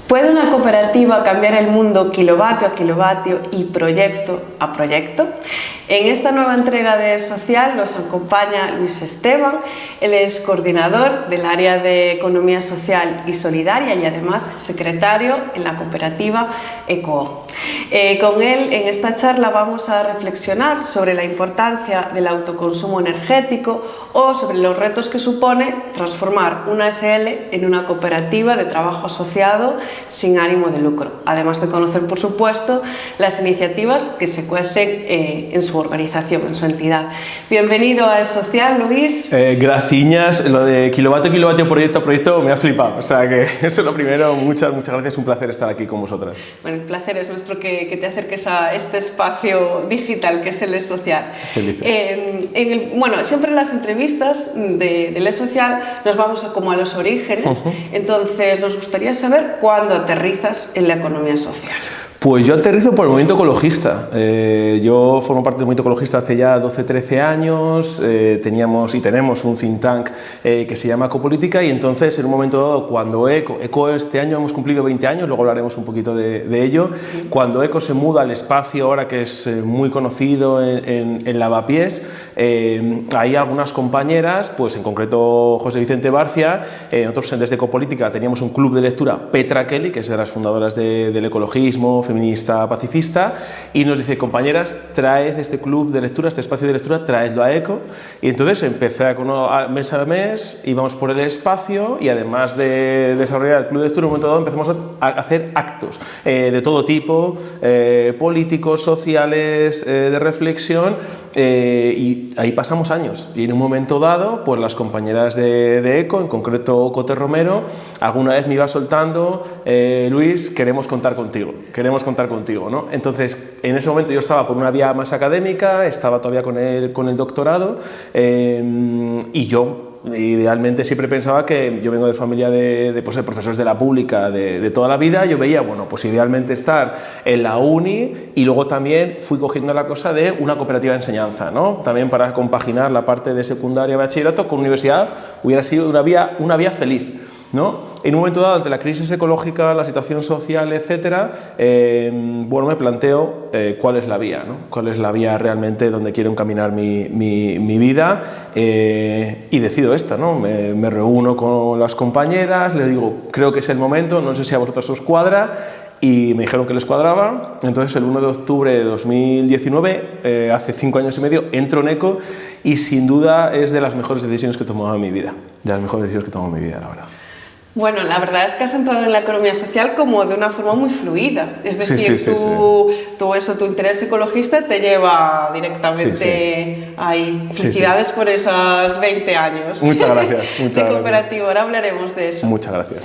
¿Puede una cooperativa cambiar el mundo kilovatio a kilovatio y proyecto a proyecto? En esta nueva entrega de Social nos acompaña Luis Esteban. Él es coordinador del área de Economía Social y Solidaria y además secretario en la cooperativa ECO. Con él en esta charla vamos a reflexionar sobre la importancia del autoconsumo energético o sobre los retos que supone transformar una SL en una cooperativa de trabajo asociado sin ánimo de lucro, además de conocer, por supuesto, las iniciativas que se cuecen en su organización, en su entidad. Bienvenido a Social, Luis. Graciñas, lo de kilovatio, proyecto a proyecto me ha flipado, o sea que eso es lo primero, muchas gracias, un placer estar aquí con vosotras. Bueno, el placer es nuestro que te acerques a este espacio digital que es el Social. Bueno, siempre en las entrevistas del Social nos vamos como a los orígenes, entonces nos gustaría saber cuándo aterrizas en la economía social. Pues yo aterrizo por el movimiento ecologista. Yo formo parte del movimiento ecologista hace ya 12-13 años, teníamos y tenemos un think tank que se llama Ecopolítica y entonces en un momento dado cuando ECO este año hemos cumplido 20 años, luego hablaremos un poquito de ello, cuando ECO se muda al espacio ahora que es muy conocido en Lavapiés, hay algunas compañeras, pues en concreto José Vicente Barcia, nosotros desde Ecopolítica teníamos un club de lectura, Petra Kelly, que es de las fundadoras del ecologismo, feminista, pacifista, y nos dice, compañeras, traed este club de lectura, este espacio de lectura, traedlo a ECO, y entonces empecé mes a mes, íbamos por el espacio, y además de desarrollar el club de lectura, en un momento dado empezamos a hacer actos de todo tipo, políticos, sociales, de reflexión, y ahí pasamos años, y en un momento dado, pues las compañeras de ECO, en concreto Cote Romero, alguna vez me iba soltando, Luis, queremos contar contigo, ¿no? Entonces, en ese momento yo estaba por una vía más académica, estaba todavía con el doctorado, y yo idealmente siempre pensaba que yo vengo de familia de profesores de la pública de toda la vida, yo veía, bueno, pues idealmente estar en la uni y luego también fui cogiendo la cosa de una cooperativa de enseñanza, ¿no? También para compaginar la parte de secundaria, bachillerato con universidad hubiera sido una vía feliz, ¿no? En un momento dado, ante la crisis ecológica, la situación social, etcétera, bueno, me planteo cuál es la vía, ¿no? Cuál es la vía realmente donde quiero encaminar mi vida y decido esta, ¿no? Me reúno con las compañeras, les digo, creo que es el momento, no sé si a vosotros os cuadra, y me dijeron que les cuadraba. Entonces el 1 de octubre de 2019, hace 5 años y medio, entro en ECO y sin duda es de las mejores decisiones que he tomado en mi vida, la verdad. Bueno, la verdad es que has entrado en la economía social como de una forma muy fluida, es decir, tu interés ecologista te lleva directamente ahí. Felicidades por esos 20 años. Muchas gracias. De cooperativo, ahora hablaremos de eso. Muchas gracias.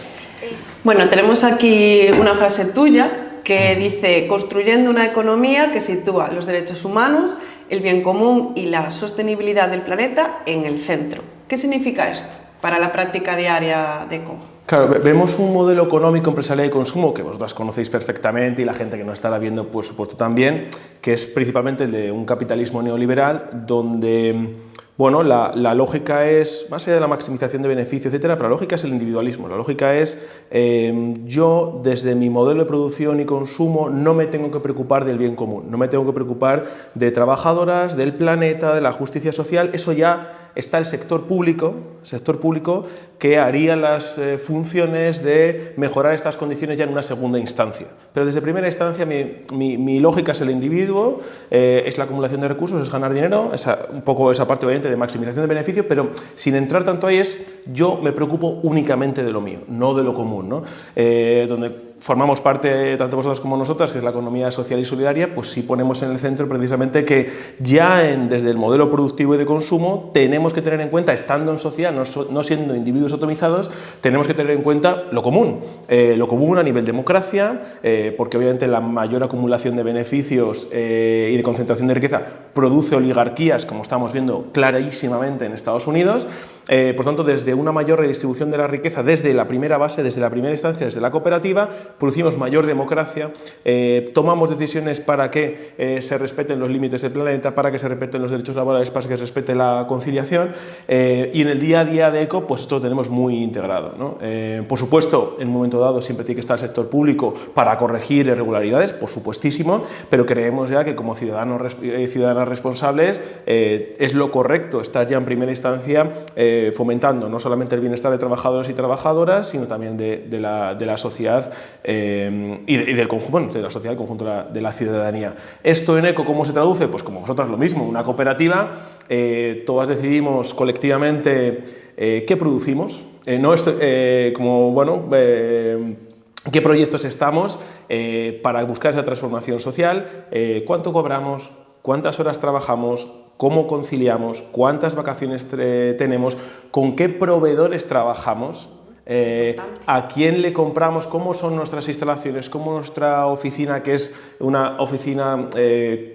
Bueno, tenemos aquí una frase tuya que dice: construyendo una economía que sitúa los derechos humanos, el bien común y la sostenibilidad del planeta en el centro. ¿Qué significa esto para la práctica diaria de ECO? Claro, vemos un modelo económico, empresarial y de consumo que vosotras conocéis perfectamente y la gente que nos estará viendo, por supuesto, también, que es principalmente el de un capitalismo neoliberal donde, bueno, la lógica es, más allá de la maximización de beneficios, etcétera, pero la lógica es el individualismo. La lógica es, yo desde mi modelo de producción y consumo no me tengo que preocupar del bien común, no me tengo que preocupar de trabajadoras, del planeta, de la justicia social, eso ya está el sector público que haría las funciones de mejorar estas condiciones ya en una segunda instancia. Pero desde primera instancia mi lógica es el individuo, es la acumulación de recursos, es ganar dinero, un poco esa parte obviamente de maximización de beneficio, pero sin entrar tanto ahí yo me preocupo únicamente de lo mío, no de lo común, ¿no? Donde formamos parte, tanto vosotros como nosotras, que es la economía social y solidaria, pues sí ponemos en el centro precisamente que ya desde el modelo productivo y de consumo tenemos que tener en cuenta, estando en sociedad, no siendo individuos atomizados, tenemos que tener en cuenta lo común a nivel democracia, porque obviamente la mayor acumulación de beneficios y de concentración de riqueza produce oligarquías, como estamos viendo clarísimamente en Estados Unidos, Por tanto, desde una mayor redistribución de la riqueza, desde la primera base, desde la primera instancia, desde la cooperativa, producimos mayor democracia, tomamos decisiones para que se respeten los límites del planeta, para que se respeten los derechos laborales, para que se respete la conciliación, y en el día a día de ECO, pues esto lo tenemos muy integrado, ¿no? Por supuesto, en un momento dado siempre tiene que estar el sector público para corregir irregularidades, por supuestísimo, pero creemos ya que como ciudadanos y ciudadanas responsables es lo correcto estar ya en primera instancia fomentando no solamente el bienestar de trabajadores y trabajadoras, sino también de la sociedad y del conjunto, bueno, de la sociedad, el conjunto de la ciudadanía. Esto en ECO, ¿cómo se traduce? Pues como vosotras lo mismo, una cooperativa, todas decidimos colectivamente qué producimos, no es como, bueno, qué proyectos estamos para buscar esa transformación social, cuánto cobramos, cuántas horas trabajamos, cómo conciliamos, cuántas vacaciones tenemos, con qué proveedores trabajamos, a quién le compramos, cómo son nuestras instalaciones, cómo nuestra oficina, que es una oficina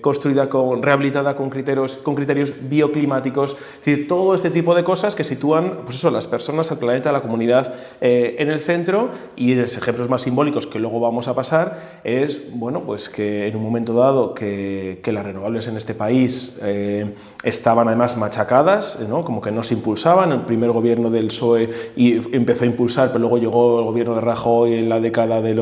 construida, rehabilitada con criterios bioclimáticos, es decir, todo este tipo de cosas que sitúan, pues eso, las personas, al planeta, a la comunidad en el centro. Y los ejemplos más simbólicos que luego vamos a pasar es, bueno, pues que en un momento dado que las renovables en este país estaban además machacadas, ¿no? Como que no se impulsaban. El primer gobierno del PSOE empezó a impulsar, pero luego llegó el gobierno de Rajoy en la década de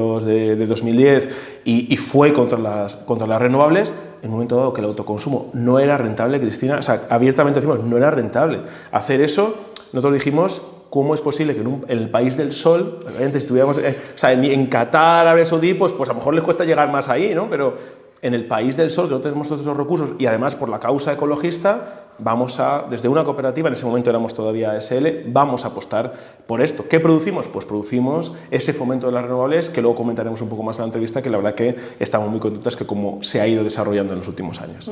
2010 y fue contra las renovables. En un momento dado que el autoconsumo no era rentable, Cristina, o sea, abiertamente decimos, no era rentable hacer eso. Nosotros dijimos, ¿cómo es posible que en el país del sol, obviamente si estuviéramos, o sea, en Qatar, Arabia Saudí, pues a lo mejor les cuesta llegar más ahí, ¿no? Pero en el país del sol, que no tenemos todos esos recursos, y además por la causa ecologista, vamos a, desde una cooperativa, en ese momento éramos todavía ASL, vamos a apostar por esto. ¿Qué producimos? Pues producimos ese fomento de las renovables, que luego comentaremos un poco más en la entrevista, que la verdad que estamos muy contentas que cómo se ha ido desarrollando en los últimos años.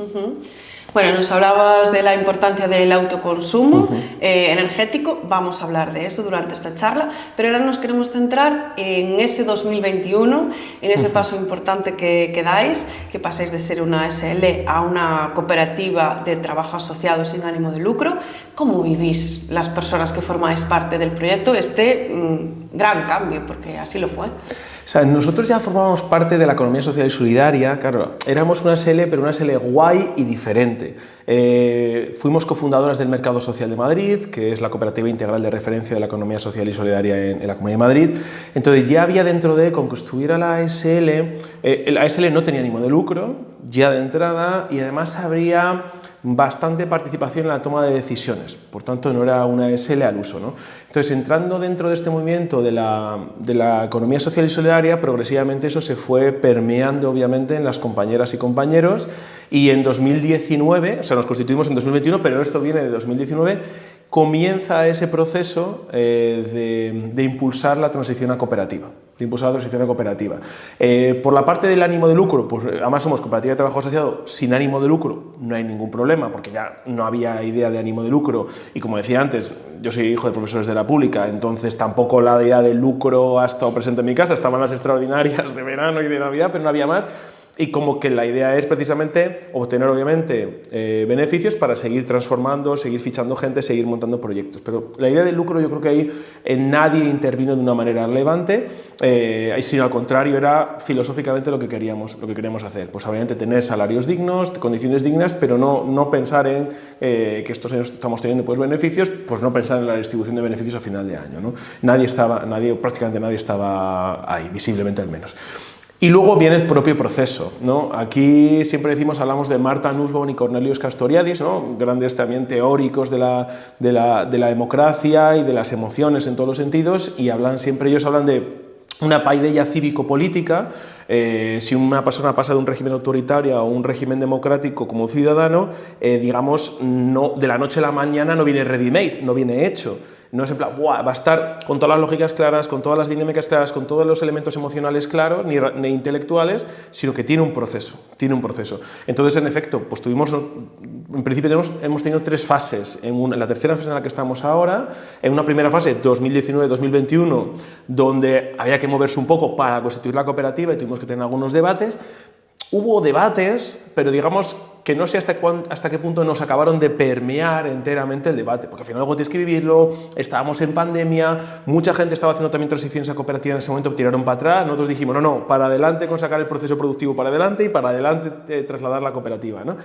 Bueno, nos hablabas de la importancia del autoconsumo energético, vamos a hablar de eso durante esta charla, pero ahora nos queremos centrar en ese 2021, en ese paso importante que dais, que pasáis de ser una ASL a una cooperativa de trabajo asociado sin ánimo de lucro. ¿Cómo vivís las personas que formáis parte del proyecto este gran cambio? Porque así lo fue. O sea, nosotros ya formábamos parte de la economía social y solidaria, claro, éramos una SL, pero una SL guay y diferente. Fuimos cofundadoras del Mercado Social de Madrid, que es la cooperativa integral de referencia de la economía social y solidaria en la Comunidad de Madrid. Entonces ya había dentro de, con que estuviera la ASL no tenía ánimo de lucro, ya de entrada, y además habría bastante participación en la toma de decisiones, por tanto no era una ASL al uso, ¿no? Entonces, entrando dentro de este movimiento de la economía social y solidaria, progresivamente eso se fue permeando obviamente en las compañeras y compañeros, y en 2019, o sea, nos constituimos en 2021, pero esto viene de 2019, comienza ese proceso de impulsar la transición a cooperativa. Por la parte del ánimo de lucro, pues además somos cooperativa de trabajo asociado sin ánimo de lucro, no hay ningún problema porque ya no había idea de ánimo de lucro, y como decía antes, yo soy hijo de profesores de la pública, entonces tampoco la idea de lucro ha estado presente en mi casa, estaban las extraordinarias de verano y de Navidad, pero no había más. Y como que la idea es precisamente obtener obviamente beneficios para seguir transformando, seguir fichando gente, seguir montando proyectos. Pero la idea del lucro, yo creo que ahí nadie intervino de una manera relevante, sino al contrario, era filosóficamente lo que queríamos hacer. Pues obviamente tener salarios dignos, condiciones dignas, pero no pensar en que estos años estamos teniendo pues beneficios, pues no pensar en la distribución de beneficios a final de año, ¿no? Prácticamente nadie estaba ahí, visiblemente al menos. Y luego viene el propio proceso, ¿no? Aquí siempre hablamos de Martha Nussbaum y Cornelius Castoriadis, ¿no? Grandes también teóricos de la democracia y de las emociones en todos los sentidos, y ellos hablan de una paideia cívico-política. Si una persona pasa de un régimen autoritario a un régimen democrático como ciudadano, digamos, no, de la noche a la mañana no viene ready-made, no viene hecho. No es en plan, ¡buah!, va a estar con todas las lógicas claras, con todas las dinámicas claras, con todos los elementos emocionales claros, ni intelectuales, sino que tiene un proceso. Entonces, en efecto, pues en principio hemos tenido 3 fases. En la tercera fase en la que estamos ahora, en una primera fase, 2019-2021, donde había que moverse un poco para constituir la cooperativa y tuvimos que tener algunos debates. Hubo debates, pero digamos que no sé hasta qué punto nos acabaron de permear enteramente el debate, porque al final luego tienes que vivirlo, estábamos en pandemia, mucha gente estaba haciendo también transiciones a cooperativa en ese momento, tiraron para atrás, nosotros dijimos, no, para adelante con sacar el proceso productivo para adelante y para adelante trasladar la cooperativa, ¿no?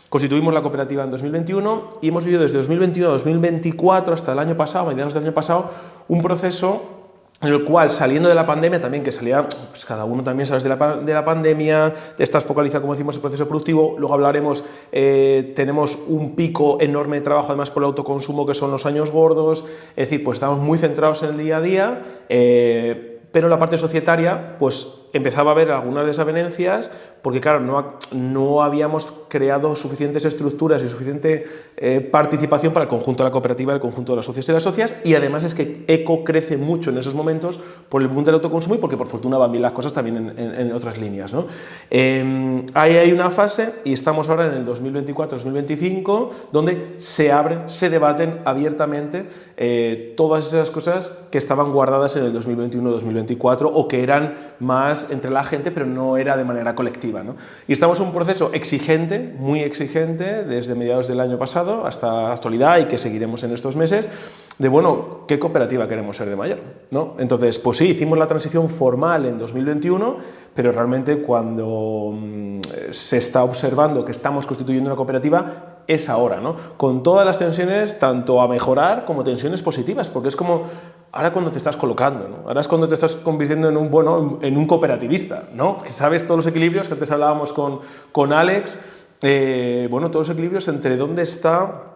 Constituimos la cooperativa en 2021 y hemos vivido desde 2021 a 2024 hasta el año pasado, a mediados del año pasado, un proceso en el cual, saliendo de la pandemia, también que salía, pues cada uno también sale de la pandemia, estás focalizado, como decimos, en el proceso productivo, luego hablaremos, tenemos un pico enorme de trabajo, además por el autoconsumo, que son los años gordos, es decir, pues estamos muy centrados en el día a día, pero en la parte societaria, pues empezaba a haber algunas desavenencias, porque claro, no habíamos creado suficientes estructuras y suficiente participación para el conjunto de la cooperativa, el conjunto de las socios y las socias, y además es que ECO crece mucho en esos momentos por el punto del autoconsumo y porque por fortuna van bien las cosas también en otras líneas, ¿no? Ahí hay una fase y estamos ahora en el 2024-2025 donde se abren, se debaten abiertamente todas esas cosas que estaban guardadas en el 2021-2024 o que eran más entre la gente, pero no era de manera colectiva, ¿no? Y estamos en un proceso exigente, muy exigente, desde mediados del año pasado hasta la actualidad y que seguiremos en estos meses, de, bueno, ¿qué cooperativa queremos ser de mayor, ¿no? Entonces, pues sí, hicimos la transición formal en 2021, pero realmente cuando se está observando que estamos constituyendo una cooperativa es ahora, ¿no? Con todas las tensiones, tanto a mejorar como tensiones positivas, porque es como ahora cuando te estás colocando, ¿no? Ahora es cuando te estás convirtiendo en un cooperativista, ¿no? Que sabes todos los equilibrios que antes hablábamos con Alex, bueno, todos los equilibrios entre dónde está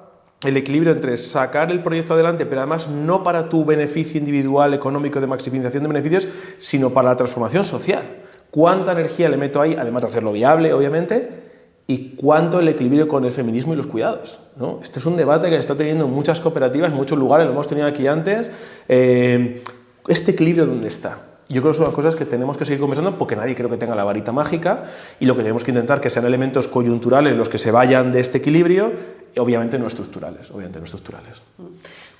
el equilibrio entre sacar el proyecto adelante, pero además no para tu beneficio individual, económico, de maximización de beneficios, sino para la transformación social. ¿Cuánta energía le meto ahí, además de hacerlo viable, obviamente? Y cuánto el equilibrio con el feminismo y los cuidados, ¿no? Este es un debate que está teniendo en muchas cooperativas, en muchos lugares, lo hemos tenido aquí antes. ¿Este equilibrio dónde está? Yo creo que son las cosas que tenemos que seguir conversando porque nadie creo que tenga la varita mágica y lo que tenemos que intentar que sean elementos coyunturales los que se vayan de este equilibrio, obviamente no estructurales,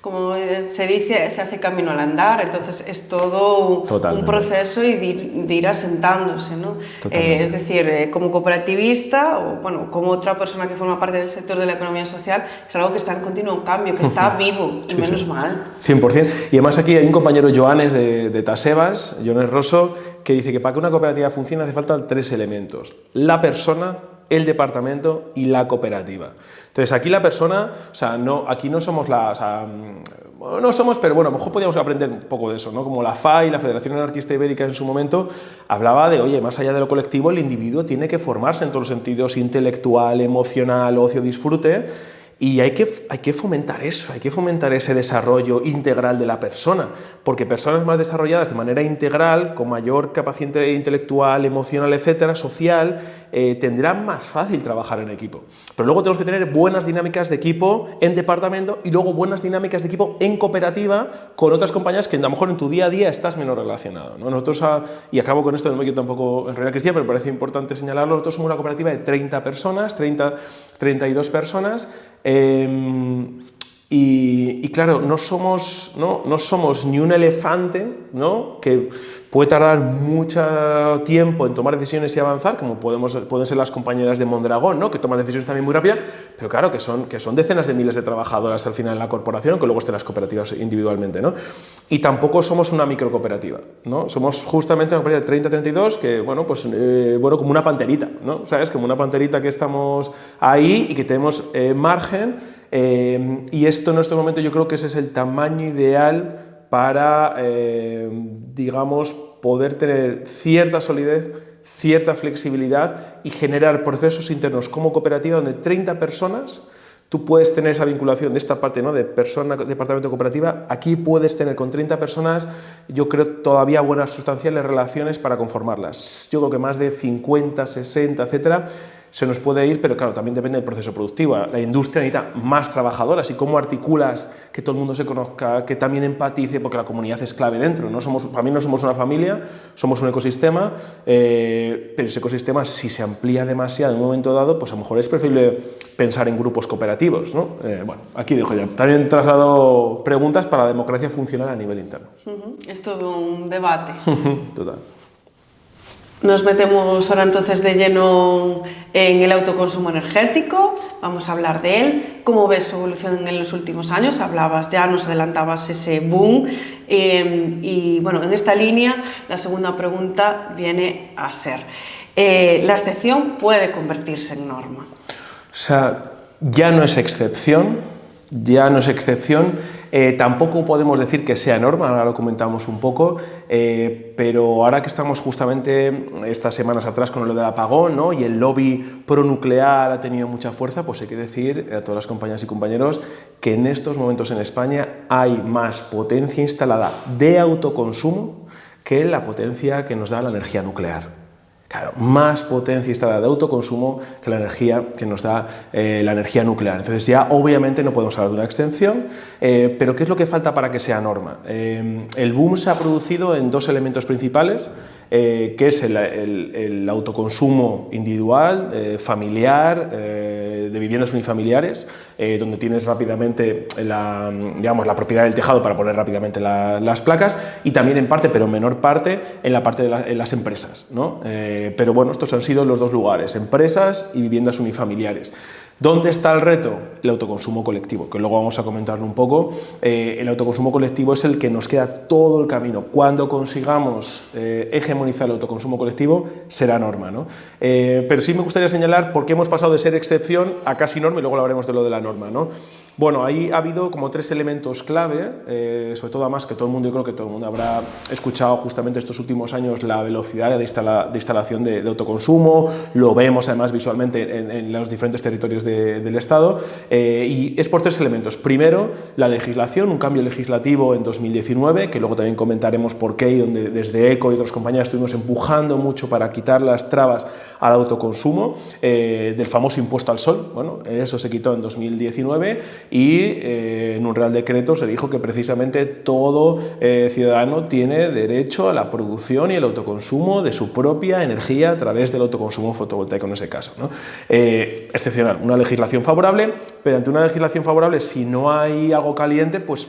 Como se dice, se hace camino al andar, entonces es todo un proceso y de ir asentándose, ¿no? Es decir, como cooperativista o bueno, como otra persona que forma parte del sector de la economía social, es algo que está en continuo cambio, que está vivo, y menos mal. 100%. Y además aquí hay un compañero Joanes de Tasebas, Joanes Rosso, que dice que para que una cooperativa funcione hace falta 3 elementos: la persona, el departamento y la cooperativa. Entonces aquí la persona, o sea, aquí no somos no somos, pero bueno, a lo mejor podríamos aprender un poco de eso, ¿no? Como la FAI, la Federación Anarquista Ibérica en su momento, hablaba de, oye, más allá de lo colectivo, el individuo tiene que formarse en todos los sentidos, intelectual, emocional, ocio, disfrute, y hay que fomentar eso, hay que fomentar ese desarrollo integral de la persona, porque personas más desarrolladas de manera integral, con mayor capacidad intelectual, emocional, etcétera, social, tendrán más fácil trabajar en equipo. Pero luego tenemos que tener buenas dinámicas de equipo en departamento y luego buenas dinámicas de equipo en cooperativa con otras compañías que a lo mejor en tu día a día estás menos relacionado, ¿no? Nosotros, y acabo con esto, no me quiero tampoco enrollar, Cristian, pero me parece importante señalarlo, nosotros somos una cooperativa de 30 personas, 32 personas, y claro, no somos ni un elefante, ¿no? Que puede tardar mucho tiempo en tomar decisiones y avanzar, como pueden ser las compañeras de Mondragón, ¿no? Que toman decisiones también muy rápidas, pero claro, que son decenas de miles de trabajadoras al final en la corporación, que luego estén las cooperativas individualmente, ¿no? Y tampoco somos una microcooperativa, ¿no? Somos justamente una cooperativa de 30-32 que, bueno, pues, como una panterita, ¿no? ¿Sabes? Como una panterita que estamos ahí y que tenemos margen, y esto en este momento yo creo que ese es el tamaño ideal para, digamos, poder tener cierta solidez, cierta flexibilidad y generar procesos internos como cooperativa donde 30 personas, tú puedes tener esa vinculación de esta parte, ¿no? De persona, departamento cooperativa, aquí puedes tener con 30 personas, yo creo, todavía buenas sustanciales relaciones para conformarlas. Yo creo que más de 50, 60, etcétera, se nos puede ir, pero claro, también depende del proceso productivo. La industria necesita más trabajadoras y cómo articulas que todo el mundo se conozca, que también empatice, porque la comunidad es clave dentro. Para mí no somos una familia, somos un ecosistema, pero ese ecosistema, si se amplía demasiado en un momento dado, pues a lo mejor es preferible pensar en grupos cooperativos, ¿no? Bueno, aquí dejo ya. También traslado preguntas para la democracia funcional a nivel interno. Es todo un debate. Total. Nos metemos ahora entonces de lleno en el autoconsumo energético, vamos a hablar de él. ¿Cómo ves su evolución en los últimos años? Hablabas ya, nos adelantabas ese boom y bueno, en esta línea la segunda pregunta viene a ser, ¿la excepción puede convertirse en norma? O sea, ya no es excepción, ya no es excepción. Tampoco podemos decir que sea norma, ahora lo comentamos un poco, pero ahora que estamos justamente estas semanas atrás con lo del apagón, ¿no? Y el lobby pronuclear ha tenido mucha fuerza, pues hay que decir a todas las compañeras y compañeros que en estos momentos en España hay más potencia instalada de autoconsumo que la potencia que nos da la energía nuclear. Claro, más potencia instalada de autoconsumo que la energía que nos da la energía nuclear. Entonces ya obviamente no podemos hablar de una excepción, pero ¿qué es lo que falta para que sea norma? El boom se ha producido en dos elementos principales, que es el autoconsumo individual, familiar, de viviendas unifamiliares, donde tienes rápidamente la propiedad del tejado para poner rápidamente las placas, y también en parte, pero en menor parte, en la parte de las empresas, ¿no? Pero bueno, estos han sido los dos lugares, empresas y viviendas unifamiliares. ¿Dónde está el reto? El autoconsumo colectivo, que luego vamos a comentarlo un poco. El autoconsumo colectivo es el que nos queda todo el camino. Cuando consigamos hegemonizar el autoconsumo colectivo, será norma, ¿no? Pero sí me gustaría señalar por qué hemos pasado de ser excepción a casi norma, y luego hablaremos de lo de la norma, ¿no? Bueno, ahí ha habido como tres elementos clave, sobre todo además que todo el mundo, yo creo que todo el mundo habrá escuchado justamente estos últimos años la velocidad de instalación de autoconsumo, lo vemos además visualmente en los diferentes territorios del Estado, y es por tres elementos. Primero, la legislación, un cambio legislativo en 2019, que luego también comentaremos por qué, y donde desde ECO y otras compañías estuvimos empujando mucho para quitar las trabas al autoconsumo, del famoso impuesto al sol. Bueno, eso se quitó en 2019 y en un Real Decreto se dijo que precisamente todo ciudadano tiene derecho a la producción y el autoconsumo de su propia energía a través del autoconsumo fotovoltaico en ese caso, ¿no? Excepcional, una legislación favorable, pero ante una legislación favorable, si no hay algo caliente, pues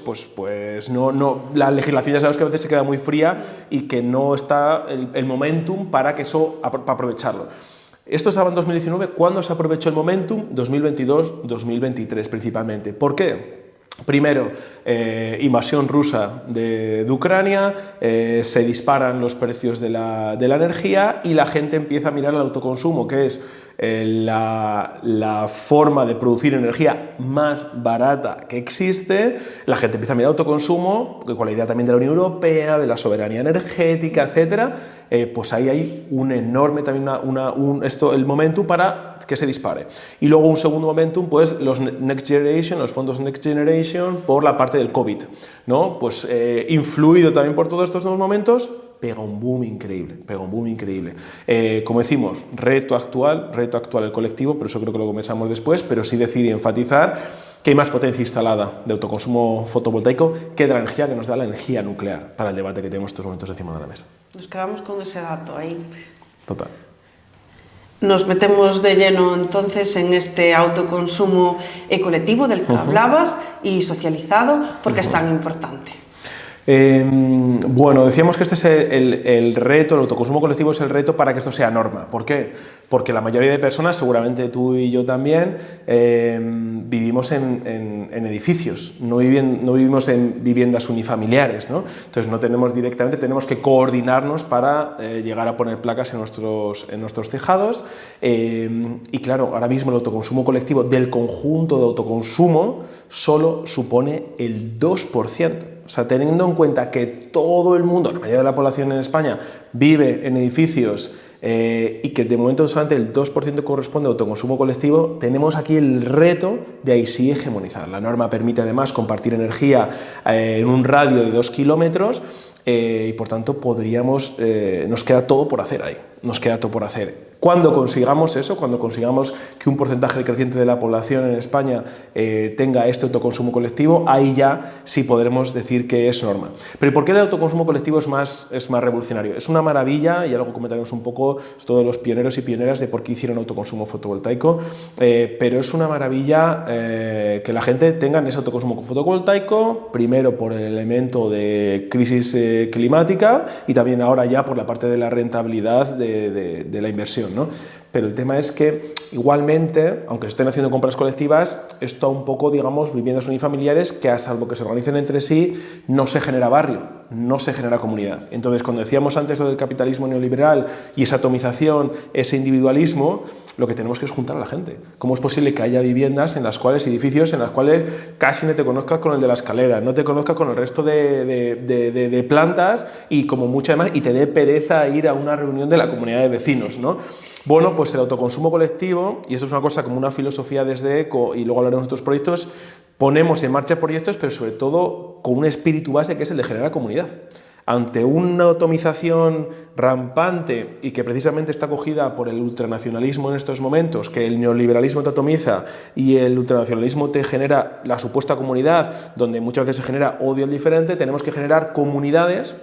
no, la legislación ya sabes que a veces se queda muy fría y que no está el momentum para que eso, para aprovecharlo. Esto estaba en 2019, ¿cuándo se aprovechó el momentum? 2022-2023 principalmente. ¿Por qué? Primero, invasión rusa de Ucrania, se disparan los precios de la energía y la gente empieza a mirar el autoconsumo, que es la forma de producir energía más barata que existe. La gente empieza a mirar autoconsumo, con la idea también de la Unión Europea, de la soberanía energética, etcétera. Pues ahí hay un enorme también el momentum para que se dispare. Y luego un segundo momentum, pues los Next Generation, los fondos Next Generation, por la parte del COVID, ¿no? Pues influido también por todos estos nuevos momentos, pega un boom increíble, como decimos, reto actual el colectivo, pero eso creo que lo comenzamos después, pero sí decir y enfatizar que hay más potencia instalada de autoconsumo fotovoltaico que de la energía que nos da la energía nuclear, para el debate que tenemos estos momentos encima de la mesa. Nos quedamos con ese dato ahí. Total. Nos metemos de lleno entonces en este autoconsumo colectivo del que hablabas y socializado, porque es tan importante. Bueno, decíamos que este es el reto, el autoconsumo colectivo es el reto para que esto sea norma. ¿Por qué? Porque la mayoría de personas, seguramente tú y yo también, vivimos en edificios, no vivimos en viviendas unifamiliares, ¿no? Entonces no tenemos directamente, tenemos que coordinarnos para llegar a poner placas en nuestros tejados, y claro, ahora mismo el autoconsumo colectivo del conjunto de autoconsumo solo supone el 2%. O sea, teniendo en cuenta que todo el mundo, la mayoría de la población en España, vive en edificios y que de momento solamente el 2% corresponde a autoconsumo colectivo, tenemos aquí el reto de ahí sí hegemonizar. La norma permite además compartir energía en un radio de 2 kilómetros y por tanto nos queda todo por hacer ahí, nos queda todo por hacer. Cuando consigamos eso, cuando consigamos que un porcentaje creciente de la población en España tenga este autoconsumo colectivo, ahí ya sí podremos decir que es norma. Pero ¿y por qué el autoconsumo colectivo es más revolucionario? Es una maravilla, y luego comentaremos un poco todos los pioneros y pioneras de por qué hicieron autoconsumo fotovoltaico, pero es una maravilla que la gente tenga ese autoconsumo fotovoltaico, primero por el elemento de crisis climática y también ahora ya por la parte de la rentabilidad de la inversión, ¿no? Pero el tema es que igualmente, aunque se estén haciendo compras colectivas, esto un poco, digamos, viviendas unifamiliares que, a salvo que se organicen entre sí, no se genera barrio, no se genera comunidad. Entonces, cuando decíamos antes lo del capitalismo neoliberal y esa atomización, ese individualismo, lo que tenemos que es juntar a la gente. ¿Cómo es posible que haya viviendas en las cuales, edificios en las cuales casi no te conozcas con el de la escalera, no te conozcas con el resto de plantas y como mucho además, y te dé pereza ir a una reunión de la comunidad de vecinos, ¿no? Bueno, pues el autoconsumo colectivo, y esto es una cosa como una filosofía desde ECO, y luego hablaremos de otros proyectos, ponemos en marcha proyectos, pero sobre todo con un espíritu base que es el de generar comunidad. Ante una atomización rampante y que precisamente está cogida por el ultranacionalismo en estos momentos, que el neoliberalismo te atomiza y el ultranacionalismo te genera la supuesta comunidad, donde muchas veces se genera odio al diferente, tenemos que generar comunidades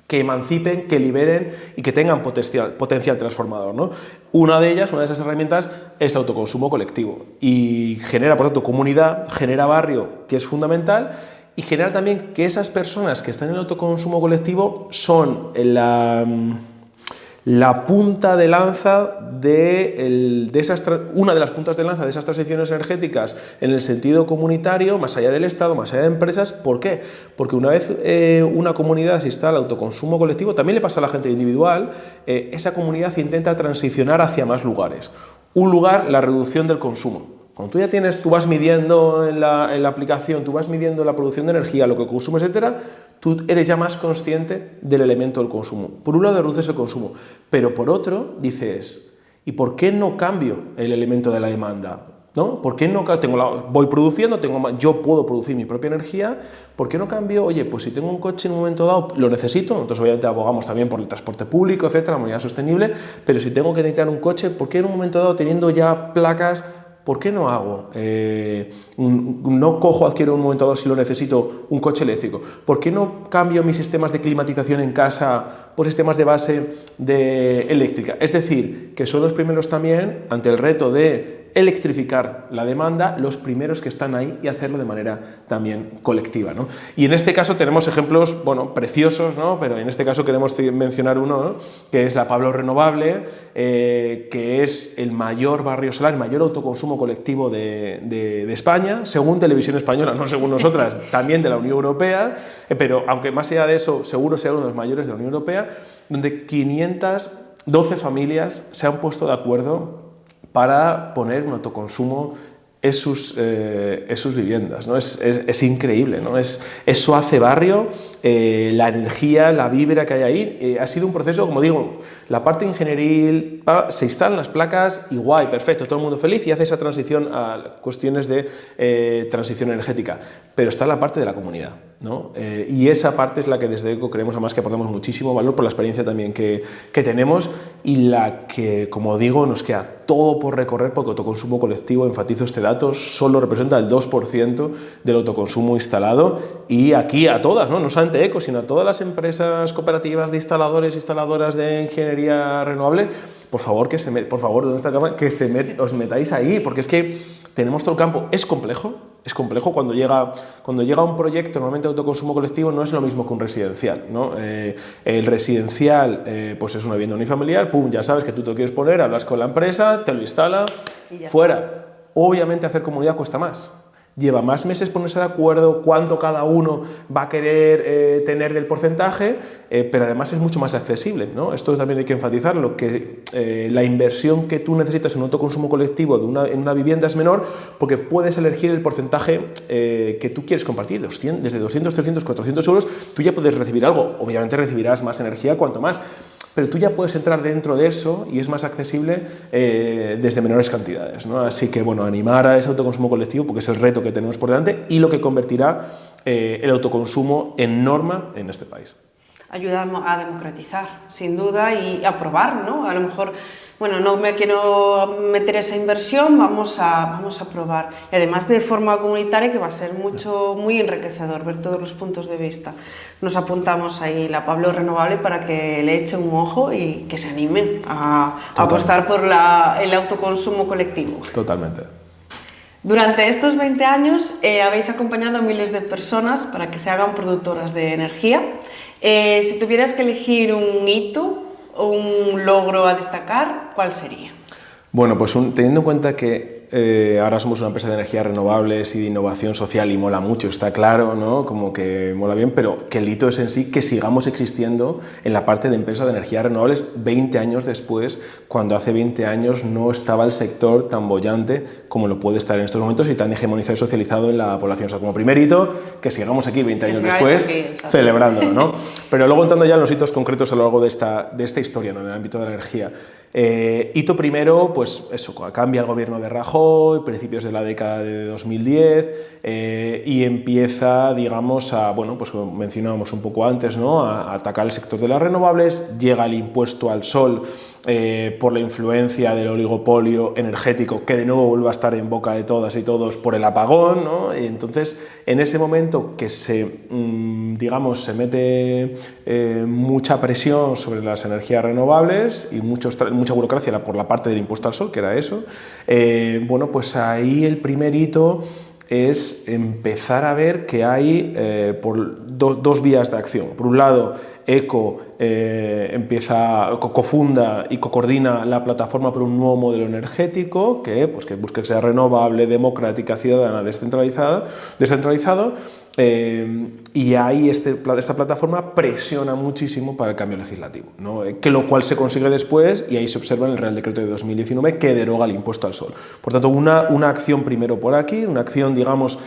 que emancipen, que liberen y que tengan potencial transformador, ¿no? Una de ellas, una de esas herramientas, es el autoconsumo colectivo y genera, por tanto, comunidad, genera barrio, que es fundamental, y genera también que esas personas que están en el autoconsumo colectivo son la punta de lanza una de las puntas de lanza de esas transiciones energéticas en el sentido comunitario, más allá del Estado, más allá de empresas. ¿Por qué? Porque una vez una comunidad se instala autoconsumo colectivo, también le pasa a la gente individual, esa comunidad intenta transicionar hacia más lugares. Un lugar, la reducción del consumo. Cuando tú vas midiendo en la aplicación, tú vas midiendo la producción de energía, lo que consumes, etcétera, tú eres ya más consciente del elemento del consumo. Por un lado reduces el consumo, pero por otro dices, ¿y por qué no cambio el elemento de la demanda? ¿No? ¿Por qué no voy produciendo, yo puedo producir mi propia energía? ¿Por qué no cambio? Oye, pues si tengo un coche en un momento dado, lo necesito, entonces obviamente abogamos también por el transporte público, etcétera, la movilidad sostenible, pero si tengo que necesitar un coche, ¿por qué en un momento dado, teniendo ya placas, ¿por qué no hago? No adquiero en un momento dado, si lo necesito, un coche eléctrico. ¿Por qué no cambio mis sistemas de climatización en casa por sistemas de base eléctrica? Es decir, que son los primeros también, ante el reto de electrificar la demanda, los primeros que están ahí y hacerlo de manera también colectiva, ¿no? Y en este caso tenemos ejemplos, bueno, preciosos, ¿no? Pero en este caso queremos mencionar uno, ¿no? Que es la Pablo Renovable, que es el mayor barrio solar, el mayor autoconsumo colectivo de España, según Televisión Española, no según nosotras, también de la Unión Europea, pero aunque más allá de eso, seguro sea uno de los mayores de la Unión Europea, donde 512 familias se han puesto de acuerdo para poner un autoconsumo en sus viviendas, ¿no? Es increíble, ¿no? Eso hace barrio, la energía, la vibra que hay ahí, ha sido un proceso, como digo, la parte ingenieril, se instalan las placas y guay, perfecto, todo el mundo feliz y hace esa transición a cuestiones de transición energética, pero está la parte de la comunidad, ¿no? Y esa parte es la que desde ECO creemos además que aportamos muchísimo valor por la experiencia también que tenemos y la que, como digo, nos queda todo por recorrer porque el autoconsumo colectivo, enfatizo este dato, solo representa el 2% del autoconsumo instalado y aquí a todas, ¿no? No solamente ECO, sino a todas las empresas cooperativas de instaladores, instaladoras de ingeniería renovable, por favor, ¿dónde está la cámara? Que os metáis ahí, porque es que tenemos todo el campo, es complejo cuando llega un proyecto normalmente de autoconsumo colectivo, no es lo mismo que un residencial, ¿no? El residencial pues es una vivienda unifamiliar, pum, ya sabes que tú te lo quieres poner, hablas con la empresa, te lo instala, fuera. Obviamente hacer comunidad cuesta más. Lleva más meses ponerse de acuerdo, cuánto cada uno va a querer tener del porcentaje, pero además es mucho más accesible, ¿no? Esto también hay que enfatizarlo, que la inversión que tú necesitas en un autoconsumo colectivo en una vivienda es menor porque puedes elegir el porcentaje que tú quieres compartir, desde 200, 300, 400 euros, tú ya puedes recibir algo, obviamente recibirás más energía cuanto más, pero tú ya puedes entrar dentro de eso y es más accesible desde menores cantidades, ¿no? Así que, bueno, animar a ese autoconsumo colectivo porque es el reto que tenemos por delante y lo que convertirá el autoconsumo en norma en este país. Ayuda a democratizar, sin duda, y a probar, ¿no? A lo mejor bueno, no me quiero meter esa inversión, vamos a probar. Y además de forma comunitaria, que va a ser muy enriquecedor ver todos los puntos de vista. Nos apuntamos ahí la Pablo Renovable para que le echen un ojo y que se animen a apostar por el autoconsumo colectivo. Totalmente. Durante estos 20 años habéis acompañado a miles de personas para que se hagan productoras de energía. Si tuvieras que elegir un hito o un logro a destacar, ¿cuál sería? Bueno, pues teniendo en cuenta que ahora somos una empresa de energías renovables y de innovación social y mola mucho, está claro, ¿no? Como que mola bien, pero que el hito es en sí que sigamos existiendo en la parte de empresa de energías renovables 20 años después, cuando hace 20 años no estaba el sector tan bollante como lo puede estar en estos momentos y tan hegemonizado y socializado en la población. O sea, como primer hito, que sigamos aquí 20 años después celebrándolo, ¿no? Pero luego entrando ya en los hitos concretos a lo largo de esta historia, ¿no? En el ámbito de la energía. Hito primero, pues eso, cambia el gobierno de Rajoy, principios de la década de 2010 y empieza, digamos, bueno, pues como mencionábamos un poco antes, ¿no? A atacar el sector de las renovables, llega el impuesto al sol por la influencia del oligopolio energético, que de nuevo vuelve a estar en boca de todas y todos por el apagón, ¿no? Y entonces, en ese momento que digamos, se mete mucha presión sobre las energías renovables y mucha burocracia por la parte del impuesto al sol, que era eso, bueno, pues ahí el primer hito es empezar a ver que hay dos vías de acción. Por un lado, ECO cofunda y coordina la plataforma por un nuevo modelo energético que busque que sea renovable, democrática, ciudadana, descentralizado, y ahí esta plataforma presiona muchísimo para el cambio legislativo, ¿no? Que lo cual se consigue después y ahí se observa en el Real Decreto de 2019 que deroga el impuesto al sol. Por tanto, una acción primero por aquí, una acción, digamos,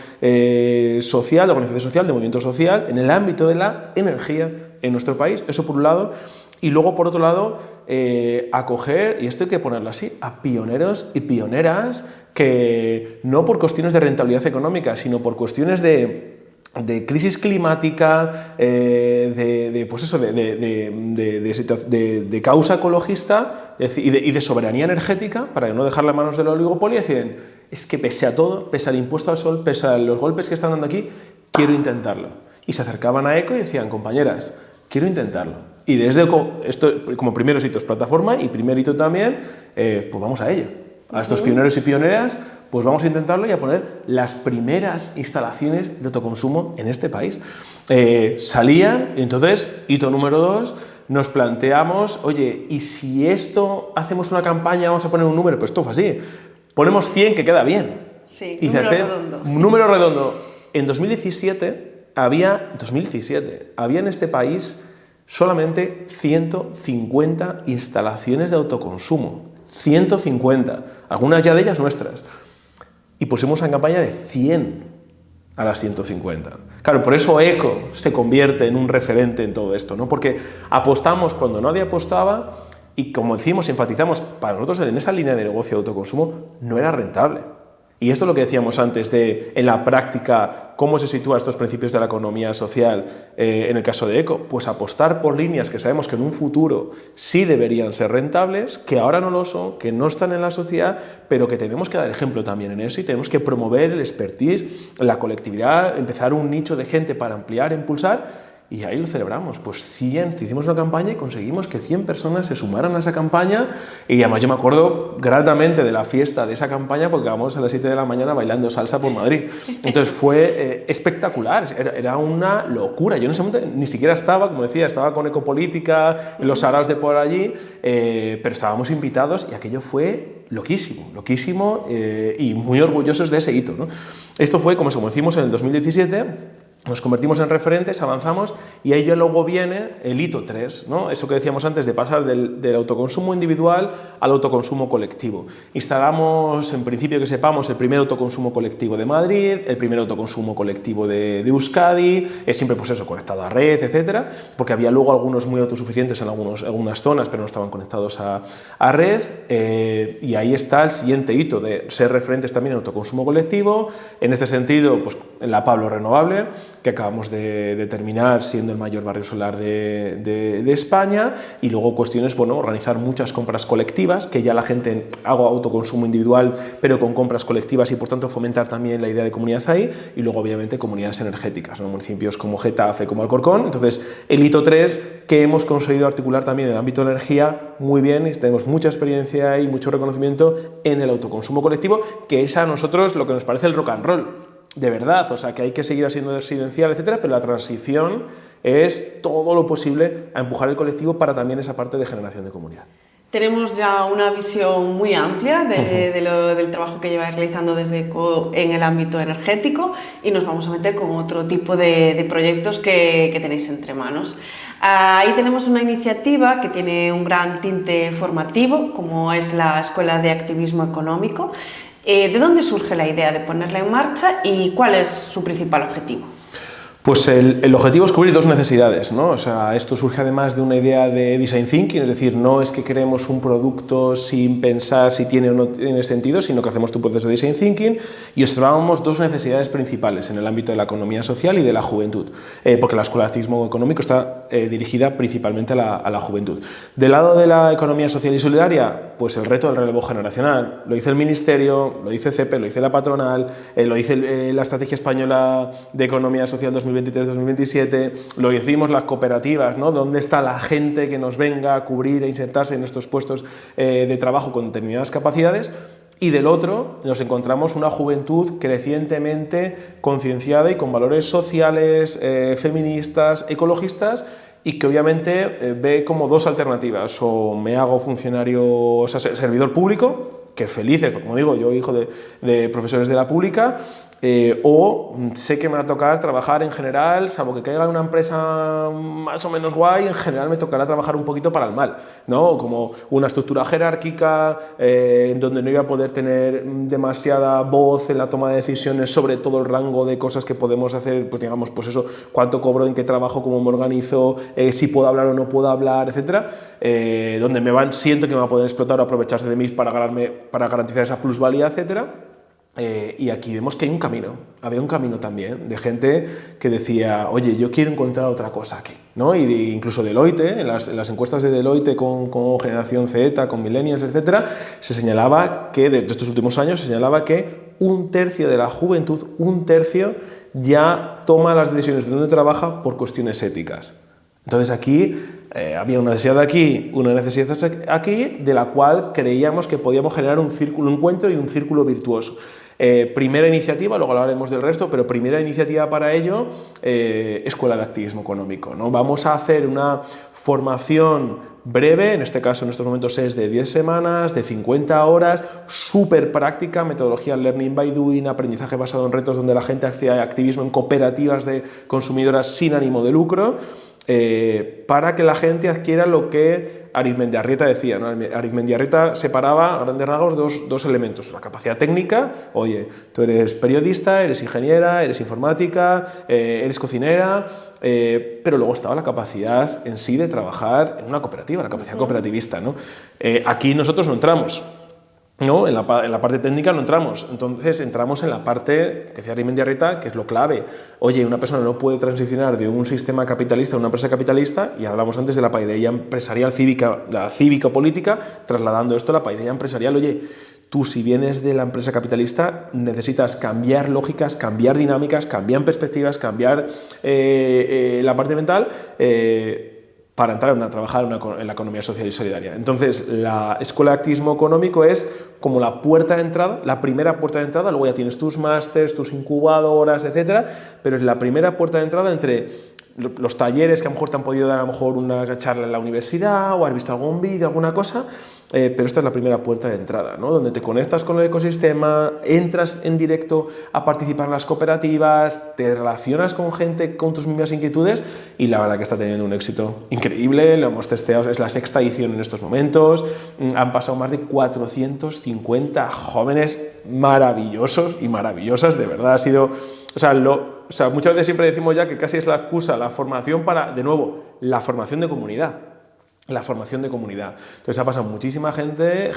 social, de organización social, de movimiento social, en el ámbito de la energía en nuestro país, eso por un lado, y luego por otro lado acoger, y esto hay que ponerlo así, a pioneros y pioneras que no por cuestiones de rentabilidad económica, sino por cuestiones de crisis climática, de causa ecologista y de soberanía energética, para no dejarla en manos del oligopolio, y deciden, es que pese a todo, pese al impuesto al sol, pese a los golpes que están dando aquí, quiero intentarlo. Y se acercaban a ECO y decían, compañeras, quiero intentarlo. Y desde ECO, esto como primeros hitos, plataforma, y primer hito también, pues vamos a ello. A estos pioneros y pioneras, pues vamos a intentarlo y a poner las primeras instalaciones de autoconsumo en este país. Salían, y entonces, hito número 2, nos planteamos, oye, ¿y si esto hacemos una campaña, vamos a poner un número? Pues esto fue así, ponemos 100 que queda bien. Sí, y número redondo. Un número redondo. En 2017 había en este país solamente 150 instalaciones de autoconsumo. 150, algunas ya de ellas nuestras. Y pusimos en campaña de 100 a las 150. Claro, por eso ECO se convierte en un referente en todo esto, ¿no? Porque apostamos cuando nadie apostaba y, como decimos, enfatizamos, para nosotros en esa línea de negocio de autoconsumo no era rentable. Y esto es lo que decíamos antes en la práctica, cómo se sitúan estos principios de la economía social en el caso de ECO. Pues apostar por líneas que sabemos que en un futuro sí deberían ser rentables, que ahora no lo son, que no están en la sociedad, pero que tenemos que dar ejemplo también en eso y tenemos que promover el expertise, la colectividad, empezar un nicho de gente para ampliar, impulsar. Y ahí lo celebramos, pues 100, hicimos una campaña y conseguimos que 100 personas se sumaran a esa campaña y además yo me acuerdo gratamente de la fiesta de esa campaña porque acabamos a las 7 de la mañana bailando salsa por Madrid. Entonces fue espectacular, era una locura. Yo en ese momento ni siquiera estaba, como decía, estaba con Ecopolítica, en los araos de por allí, pero estábamos invitados y aquello fue loquísimo y muy orgullosos de ese hito, ¿no? Esto fue, como decimos, en el 2017. Nos convertimos en referentes, avanzamos y ahí ya luego viene el hito 3, ¿no? Eso que decíamos antes de pasar del autoconsumo individual al autoconsumo colectivo. Instalamos, en principio que sepamos, el primer autoconsumo colectivo de Madrid, el primer autoconsumo colectivo de Euskadi, es siempre pues eso, conectado a red, etcétera, porque había luego algunos muy autosuficientes en algunas zonas, pero no estaban conectados a red, y ahí está el siguiente hito de ser referentes también en autoconsumo colectivo, en este sentido, pues en la Pablo Renovable, que acabamos de terminar, siendo el mayor barrio solar de España, y luego cuestiones, bueno, organizar muchas compras colectivas, que ya la gente haga autoconsumo individual, pero con compras colectivas, y por tanto fomentar también la idea de comunidad ahí, y luego obviamente comunidades energéticas, ¿no? Municipios como Getafe, como Alcorcón. Entonces el hito 3 que hemos conseguido articular también en el ámbito de energía muy bien, y tenemos mucha experiencia y mucho reconocimiento en el autoconsumo colectivo, que es a nosotros lo que nos parece el rock and roll, de verdad. O sea, que hay que seguir siendo residencial, etcétera, pero la transición es todo lo posible a empujar el colectivo para también esa parte de generación de comunidad. Tenemos ya una visión muy amplia del trabajo que lleváis realizando desde ECO en el ámbito energético, y nos vamos a meter con otro tipo de proyectos que tenéis entre manos. Ahí tenemos una iniciativa que tiene un gran tinte formativo, como es la Escuela de Activismo Económico. ¿De dónde surge la idea de ponerla en marcha y cuál es su principal objetivo? Pues el objetivo es cubrir dos necesidades, ¿no? O sea, esto surge además de una idea de design thinking, es decir, no es que creemos un producto sin pensar si tiene o no tiene sentido, sino que hacemos tu proceso de design thinking y observábamos dos necesidades principales en el ámbito de la economía social y de la juventud, porque la Escuela de Activismo Económico está dirigida principalmente a la juventud. Del lado de la economía social y solidaria, pues el reto del relevo generacional. Lo dice el Ministerio, lo dice CEPE, lo dice la patronal, lo dice la Estrategia Española de Economía Social 2023-2027, lo decimos las cooperativas, ¿no? ¿Dónde está la gente que nos venga a cubrir e insertarse en estos puestos de trabajo con determinadas capacidades? Y del otro nos encontramos una juventud crecientemente concienciada y con valores sociales, feministas, ecologistas, y que obviamente ve como dos alternativas: o me hago funcionario, o sea, servidor público, que felices, como digo, yo hijo de profesores de la pública, o sé que me va a tocar trabajar en general, salvo que caiga en una empresa más o menos guay, en general me tocará trabajar un poquito para el mal, ¿no? Como una estructura jerárquica, donde no iba a poder tener demasiada voz en la toma de decisiones sobre todo el rango de cosas que podemos hacer, pues digamos, pues eso, cuánto cobro, en qué trabajo, cómo me organizo, si puedo hablar o no puedo hablar, etcétera, donde siento que me va a poder explotar o aprovecharse de mí para garantizar esa plusvalía, etcétera. Y aquí vemos que hay un camino, había un camino también de gente que decía, oye, yo quiero encontrar otra cosa aquí, ¿no? Y incluso Deloitte, en las encuestas de Deloitte con generación Z, con millennials, etcétera, se señalaba que, de estos últimos años, se señalaba que un tercio de la juventud, un tercio, ya toma las decisiones de dónde trabaja por cuestiones éticas. Entonces aquí había una necesidad aquí, una necesidad aquí, de la cual creíamos que podíamos generar un encuentro y un círculo virtuoso. Primera iniciativa, luego hablaremos del resto, pero primera iniciativa para ello, Escuela de Activismo Económico, ¿no? Vamos a hacer una formación breve, en este caso en estos momentos es de 10 semanas, de 50 horas, súper práctica, metodología Learning by Doing, aprendizaje basado en retos, donde la gente hacía activismo en cooperativas de consumidoras sin ánimo de lucro, para que la gente adquiera lo que Arizmendiarrieta decía, ¿no? Arizmendiarrieta separaba a grandes rasgos dos elementos: la capacidad técnica, oye, tú eres periodista, eres ingeniera, eres informática, eres cocinera, pero luego estaba la capacidad en sí de trabajar en una cooperativa, la capacidad cooperativista, ¿no? Aquí nosotros no entramos, ¿no? En la parte técnica no entramos, entonces entramos en la parte que decía Arizmendiarrieta, que es lo clave. Oye, una persona no puede transicionar de un sistema capitalista a una empresa capitalista, y hablamos antes de la paideia empresarial cívica, la cívico-política, trasladando esto a la paideia empresarial. Oye, tú, si vienes de la empresa capitalista, necesitas cambiar lógicas, cambiar dinámicas, cambiar perspectivas, cambiar la parte mental, para entrar a trabajar en la economía social y solidaria. Entonces, la Escuela de Activismo Económico es como la puerta de entrada, la primera puerta de entrada. Luego ya tienes tus másters, tus incubadoras, etcétera, pero es la primera puerta de entrada entre los talleres que a lo mejor te han podido dar a lo mejor una charla en la universidad o has visto algún vídeo, alguna cosa, pero esta es la primera puerta de entrada, ¿no? Donde te conectas con el ecosistema, entras en directo a participar en las cooperativas, te relacionas con gente con tus mismas inquietudes, y la verdad que está teniendo un éxito increíble. Lo hemos testeado, es la 6ª edición en estos momentos, han pasado más de 450 jóvenes maravillosos y maravillosas, de verdad ha sido, o sea, muchas veces siempre decimos ya que casi es la excusa, la formación para, de nuevo, la formación de comunidad. la formación de comunidad. Entonces ha pasado muchísima gente,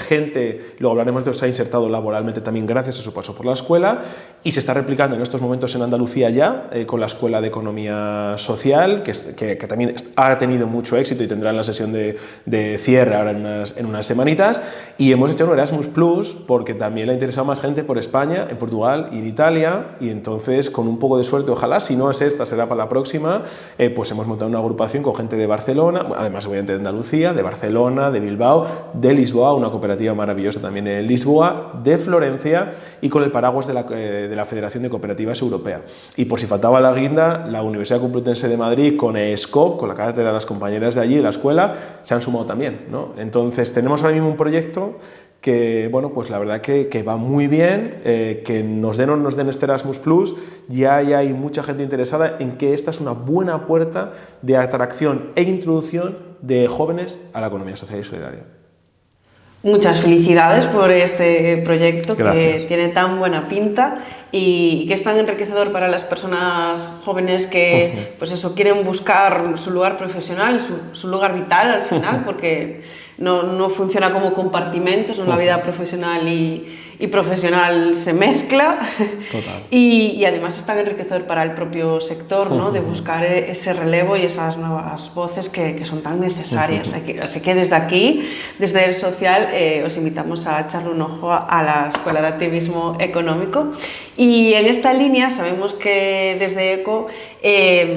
luego hablaremos de eso, se ha insertado laboralmente también gracias a su paso por la escuela y se está replicando en estos momentos en Andalucía ya con la Escuela de Economía Social, que también ha tenido mucho éxito y tendrá la sesión de cierre ahora en unas semanitas, y hemos hecho un Erasmus Plus porque también le ha interesado más gente por España, en Portugal y en Italia, y entonces con un poco de suerte, ojalá, si no es esta, será para la próxima, pues hemos montado una agrupación con gente de Barcelona, además obviamente de Andalucía, de Barcelona, de Bilbao, de Lisboa, una cooperativa maravillosa también en Lisboa, de Florencia y con el paraguas de la Federación de Cooperativas Europea. Y por si faltaba la guinda, la Universidad Complutense de Madrid con ESCOP, con la cátedra de las compañeras de allí, de la escuela, se han sumado también, ¿no? Entonces tenemos ahora mismo un proyecto que, bueno, pues la verdad que va muy bien, que nos den o no nos den este Erasmus Plus, ya hay mucha gente interesada en que esta es una buena puerta de atracción e introducción de jóvenes a la economía social y solidaria. Muchas felicidades por este proyecto. Gracias. Que tiene tan buena pinta y que es tan enriquecedor para las personas jóvenes que pues eso, quieren buscar su lugar profesional, su lugar vital al final, porque no funciona como compartimentos, ¿no? La vida profesional y profesional se mezcla. Total. Y además es tan enriquecedor para el propio sector, ¿no? De buscar ese relevo y esas nuevas voces que son tan necesarias. Así que desde aquí, desde el social, os invitamos a echarle un ojo a la Escuela de Activismo Económico. Y en esta línea sabemos que desde ECO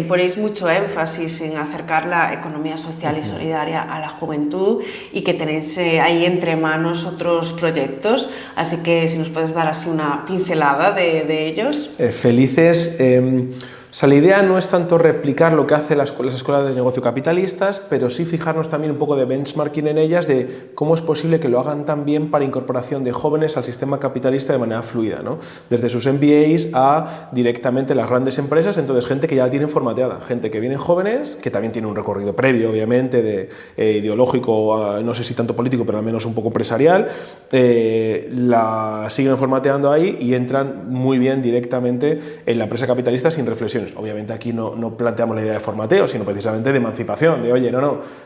ponéis mucho énfasis en acercar la economía social y solidaria a la juventud y que tenéis ahí entre manos otros proyectos, así que si nos puedes dar así una pincelada de ellos. Felices. O sea, la idea no es tanto replicar lo que hacen las escuelas de negocio capitalistas, pero sí fijarnos también un poco de benchmarking en ellas, de cómo es posible que lo hagan tan bien para incorporación de jóvenes al sistema capitalista de manera fluida, ¿no? Desde sus MBAs a directamente las grandes empresas, entonces gente que ya la tienen formateada, gente que vienen jóvenes, que también tiene un recorrido previo, obviamente, ideológico, no sé si tanto político, pero al menos un poco empresarial, la siguen formateando ahí y entran muy bien directamente en la empresa capitalista sin reflexión. Obviamente aquí no planteamos la idea de formateo, sino precisamente de emancipación, de oye,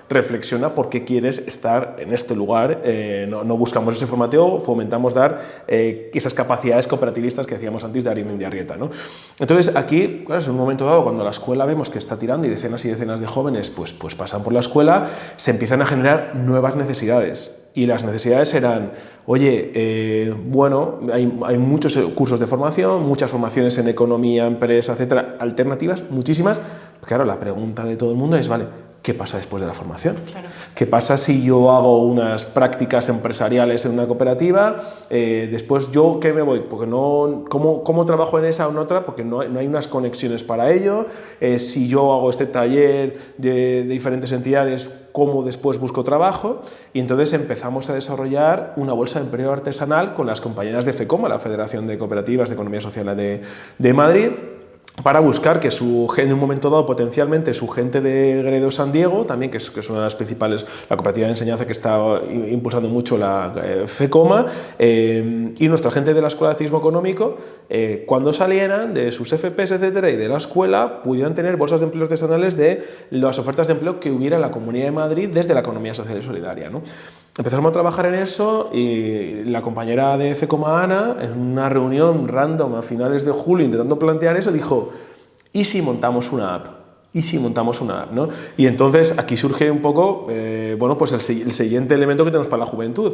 reflexiona por qué quieres estar en este lugar, no buscamos ese formateo, fomentamos dar esas capacidades cooperativistas que decíamos antes de Arín de Arrieta, ¿no? Entonces aquí, claro, en un momento dado, cuando la escuela vemos que está tirando y decenas de jóvenes pues pasan por la escuela, se empiezan a generar nuevas necesidades. Y las necesidades eran, oye, bueno, hay muchos cursos de formación, muchas formaciones en economía, empresa, etcétera, alternativas, muchísimas. Claro, la pregunta de todo el mundo es, vale, ¿qué pasa después de la formación? Claro. ¿Qué pasa si yo hago unas prácticas empresariales en una cooperativa? Después, ¿yo qué me voy? Porque ¿cómo trabajo en esa o en otra? Porque no hay unas conexiones para ello. Si yo hago este taller de diferentes entidades, ¿cómo después busco trabajo? Y entonces empezamos a desarrollar una bolsa de empleo artesanal con las compañeras de FECOMA, la Federación de Cooperativas de Economía Social de Madrid, para buscar que en un momento dado potencialmente su gente de Gredo San Diego, también que es una de las principales, la cooperativa de enseñanza que está impulsando mucho la FECOMA, y nuestra gente de la Escuela de Activismo Económico, cuando salieran de sus FPs, etcétera, y de la escuela, pudieran tener bolsas de empleo artesanales de las ofertas de empleo que hubiera en la Comunidad de Madrid desde la economía social y solidaria, ¿no? Empezamos a trabajar en eso y la compañera de FECOMA, Ana, en una reunión random a finales de julio intentando plantear eso, dijo, ¿y si montamos una app? ¿Y si montamos una app? ¿No? Y entonces aquí surge un poco bueno, pues el siguiente elemento que tenemos para la juventud.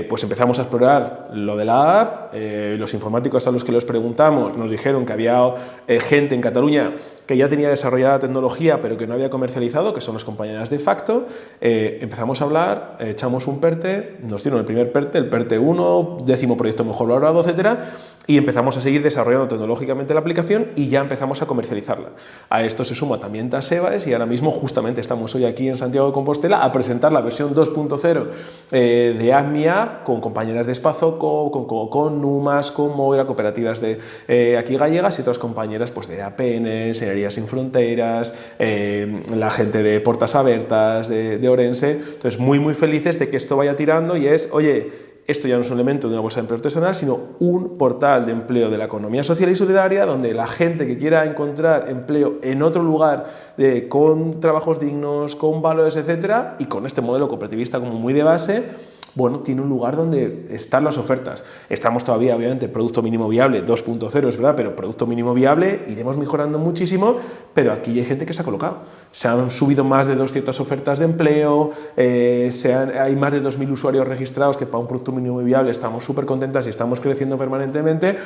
Pues empezamos a explorar lo de la app, los informáticos a los que los preguntamos nos dijeron que había gente en Cataluña que ya tenía desarrollada tecnología pero que no había comercializado, que son las compañeras de Facto. Empezamos a hablar, echamos un PERTE, nos dieron el primer PERTE, el PERTE 1, 10º proyecto mejor valorado, etcétera, y empezamos a seguir desarrollando tecnológicamente la aplicación y ya empezamos a comercializarla. A esto se suma también Tasebaes y ahora mismo justamente estamos hoy aquí en Santiago de Compostela a presentar la versión 2.0 de AppMe App con compañeras de Spazoco, con Numas, con Moira, cooperativas de aquí gallegas y otras compañeras pues de APN, Energías Sin Fronteras, la gente de Portas Abiertas, de Orense. Entonces muy felices de que esto vaya tirando y es, oye, esto ya no es un elemento de una bolsa de empleo artesanal, sino un portal de empleo de la economía social y solidaria, donde la gente que quiera encontrar empleo en otro lugar, con trabajos dignos, con valores, etcétera, y con este modelo cooperativista como muy de base, bueno, tiene un lugar donde están las ofertas. Estamos todavía, obviamente, producto mínimo viable 2.0, es verdad, pero producto mínimo viable iremos mejorando muchísimo, pero aquí hay gente que se ha colocado. Se han subido más de 200 ofertas de empleo, hay más de 2.000 usuarios registrados, que para un producto mínimo viable estamos súper contentas y estamos creciendo permanentemente.